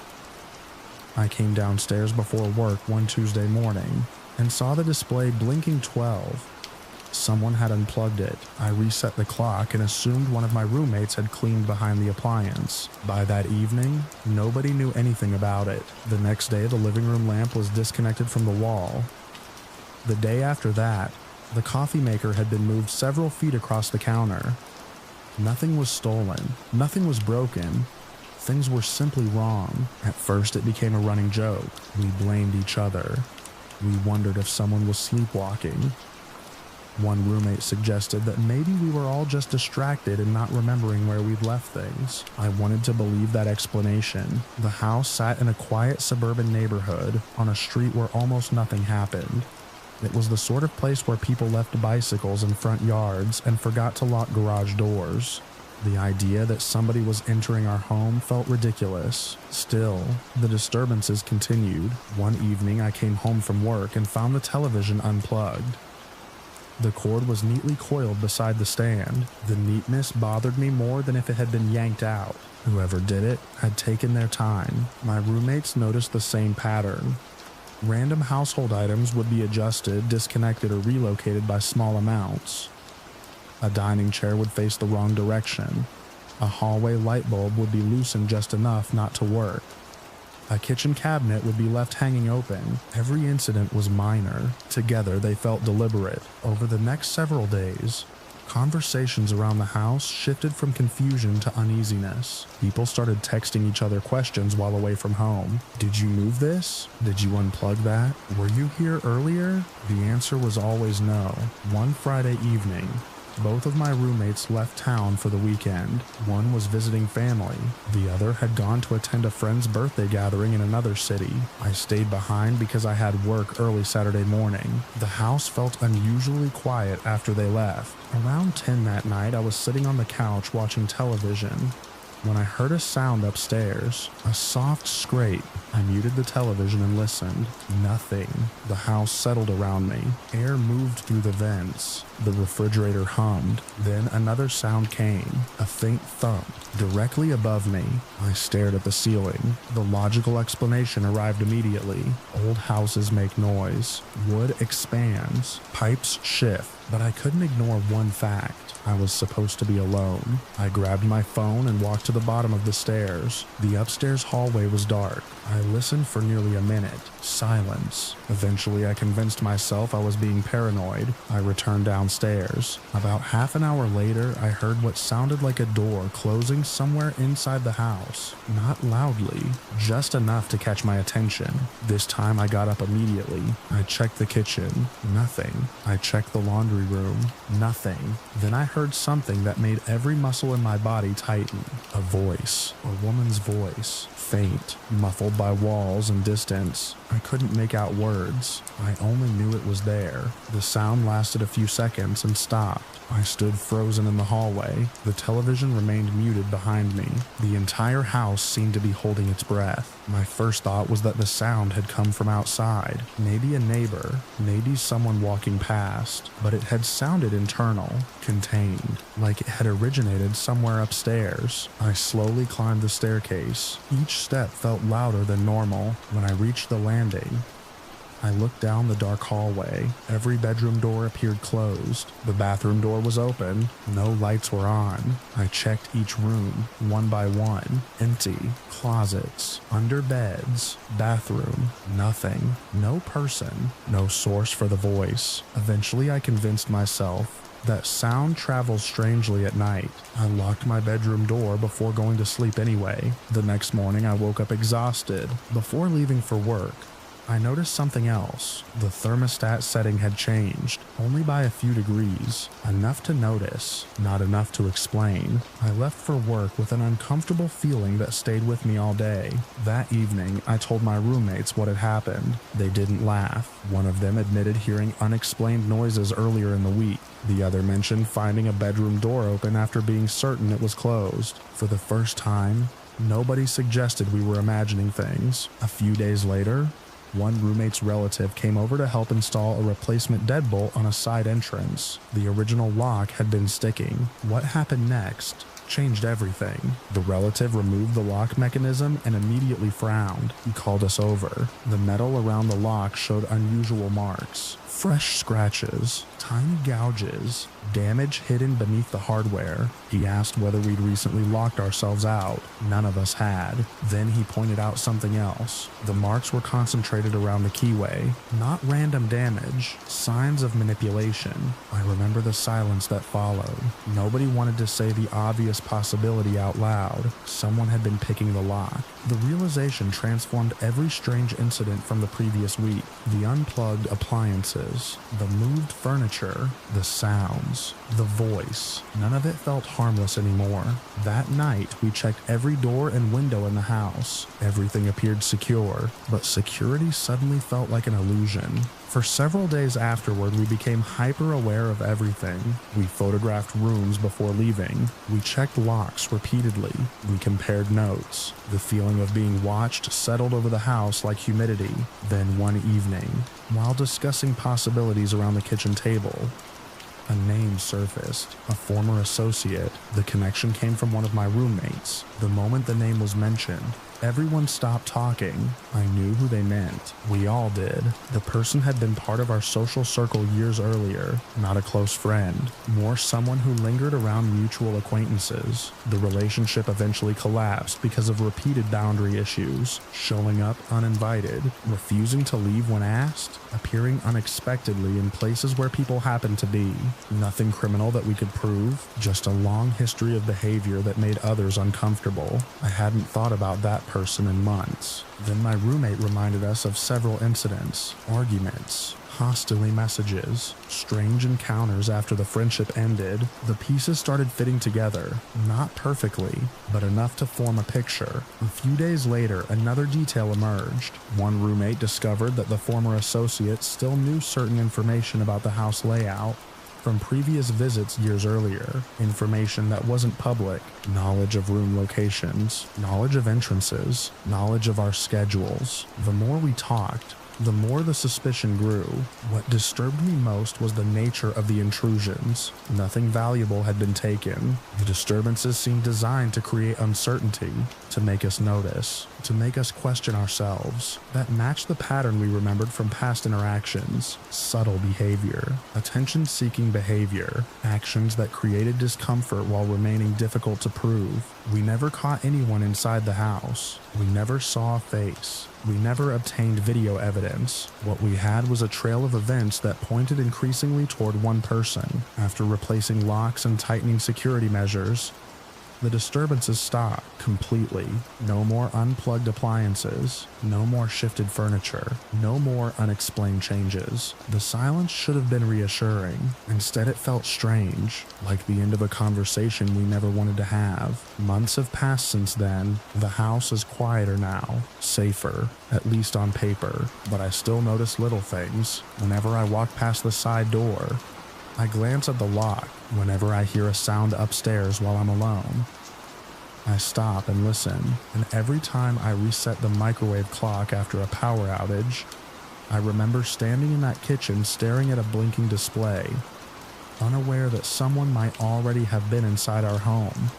I came downstairs before work one Tuesday morning and saw the display blinking 12. Someone had unplugged it. I reset the clock and assumed one of my roommates had cleaned behind the appliance. By that evening, nobody knew anything about it. The next day, the living room lamp was disconnected from the wall. The day after that, the coffee maker had been moved several feet across the counter. Nothing was stolen. Nothing was broken. Things were simply wrong. At first, it became a running joke. We blamed each other. We wondered if someone was sleepwalking. One roommate suggested that maybe we were all just distracted and not remembering where we'd left things. I wanted to believe that explanation. The house sat in a quiet suburban neighborhood on a street where almost nothing happened. It was the sort of place where people left bicycles in front yards and forgot to lock garage doors. The idea that somebody was entering our home felt ridiculous. Still, the disturbances continued. One evening, I came home from work and found the television unplugged. The cord was neatly coiled beside the stand. The neatness bothered me more than if it had been yanked out. Whoever did it had taken their time. My roommates noticed the same pattern. Random household items would be adjusted, disconnected, or relocated by small amounts. A dining chair would face the wrong direction. A hallway light bulb would be loosened just enough not to work. A kitchen cabinet would be left hanging open. Every incident was minor. Together, they felt deliberate. Over the next several days, conversations around the house shifted from confusion to uneasiness. People started texting each other questions while away from home. Did you move this? Did you unplug that? Were you here earlier? The answer was always no. One Friday evening, both of my roommates left town for the weekend. One was visiting family. The other had gone to attend a friend's birthday gathering in another city. I stayed behind because I had work early Saturday morning. The house felt unusually quiet after they left. Around 10 that night, I was sitting on the couch watching television when I heard a sound upstairs, a soft scrape. I muted the television and listened. Nothing. The house settled around me. Air moved through the vents. The refrigerator hummed. Then another sound came, a faint thump, directly above me. I stared at the ceiling. The logical explanation arrived immediately. Old houses make noise. Wood expands. Pipes shift. But I couldn't ignore one fact. I was supposed to be alone. I grabbed my phone and walked to the bottom of the stairs. The upstairs hallway was dark. I listened for nearly a minute. Silence. Eventually, I convinced myself I was being paranoid. I returned downstairs. About half an hour later, I heard what sounded like a door closing somewhere inside the house. Not loudly, just enough to catch my attention. This time, I got up immediately. I checked the kitchen. Nothing. I checked the laundry room. Nothing. Then I heard something that made every muscle in my body tighten. A voice. A woman's voice. Faint, muffled by walls and distance. I couldn't make out words. I only knew it was there. The sound lasted a few seconds and stopped. I stood frozen in the hallway. The television remained muted behind me. The entire house seemed to be holding its breath. My first thought was that the sound had come from outside. Maybe a neighbor, maybe someone walking past. But it had sounded internal, contained, like it had originated somewhere upstairs. I slowly climbed the staircase. Each step felt louder than normal. When I reached the landing, I looked down the dark hallway. Every bedroom door appeared closed. The bathroom door was open. No lights were on. I checked each room, one by one. Empty. Closets. Under beds. Bathroom. Nothing. No person. No source for the voice. Eventually, I convinced myself that sound travels strangely at night. I locked my bedroom door before going to sleep anyway. The next morning, I woke up exhausted. Before leaving for work, I noticed something else. The thermostat setting had changed, only by a few degrees. Enough to notice, not enough to explain. I left for work with an uncomfortable feeling that stayed with me all day. That evening, I told my roommates what had happened. They didn't laugh. One of them admitted hearing unexplained noises earlier in the week. The other mentioned finding a bedroom door open after being certain it was closed. For the first time, nobody suggested we were imagining things. A few days later, one roommate's relative came over to help install a replacement deadbolt on a side entrance. The original lock had been sticking. What happened next changed everything. The relative removed the lock mechanism and immediately frowned. He called us over. The metal around the lock showed unusual marks. Fresh scratches, tiny gouges. damage hidden beneath the hardware. He asked whether we'd recently locked ourselves out. None of us had. Then he pointed out something else. The marks were concentrated around the keyway. Not random damage, signs of manipulation. I remember the silence that followed. Nobody wanted to say the obvious possibility out loud. Someone had been picking the lock. The realization transformed every strange incident from the previous week. The unplugged appliances, the moved furniture, the sounds, the voice. None of it felt harmless anymore. That night, we checked every door and window in the house. Everything appeared secure, but security suddenly felt like an illusion. For several days afterward, we became hyper-aware of everything. We photographed rooms before leaving. We checked locks repeatedly. We compared notes. The feeling of being watched settled over the house like humidity. Then one evening, while discussing possibilities around the kitchen table, a name surfaced, a former associate. The connection came from one of my roommates. The moment the name was mentioned, everyone stopped talking. I knew who they meant. We all did. The person had been part of our social circle years earlier, not a close friend, more someone who lingered around mutual acquaintances. The relationship eventually collapsed because of repeated boundary issues, showing up uninvited, refusing to leave when asked, appearing unexpectedly in places where people happened to be. Nothing criminal that we could prove, just a long history of behavior that made others uncomfortable. I hadn't thought about that person in months. Then my roommate reminded us of several incidents, arguments, hostile messages, strange encounters after the friendship ended. The pieces started fitting together, not perfectly, but enough to form a picture. A few days later, another detail emerged. One roommate discovered that the former associate still knew certain information about the house layout from previous visits years earlier, information that wasn't public, knowledge of room locations, knowledge of entrances, knowledge of our schedules. The more we talked, the more the suspicion grew. What disturbed me most was the nature of the intrusions. Nothing valuable had been taken. The disturbances seemed designed to create uncertainty, to make us notice, to make us question ourselves. That matched the pattern we remembered from past interactions. Subtle behavior, attention-seeking behavior, actions that created discomfort while remaining difficult to prove. We never caught anyone inside the house. We never saw a face. We never obtained video evidence. What we had was a trail of events that pointed increasingly toward one person. After replacing locks and tightening security measures, the disturbances stopped completely. No more unplugged appliances, no more shifted furniture, no more unexplained changes. The silence should have been reassuring. Instead, it felt strange, like the end of a conversation we never wanted to have. Months have passed since then. The house is quieter now, safer, at least on paper, but I still notice little things. Whenever I walk past the side door, I glance at the lock. Whenever I hear a sound upstairs while I'm alone, I stop and listen, and every time I reset the microwave clock after a power outage, I remember standing in that kitchen staring at a blinking display, unaware that someone might already have been inside our home.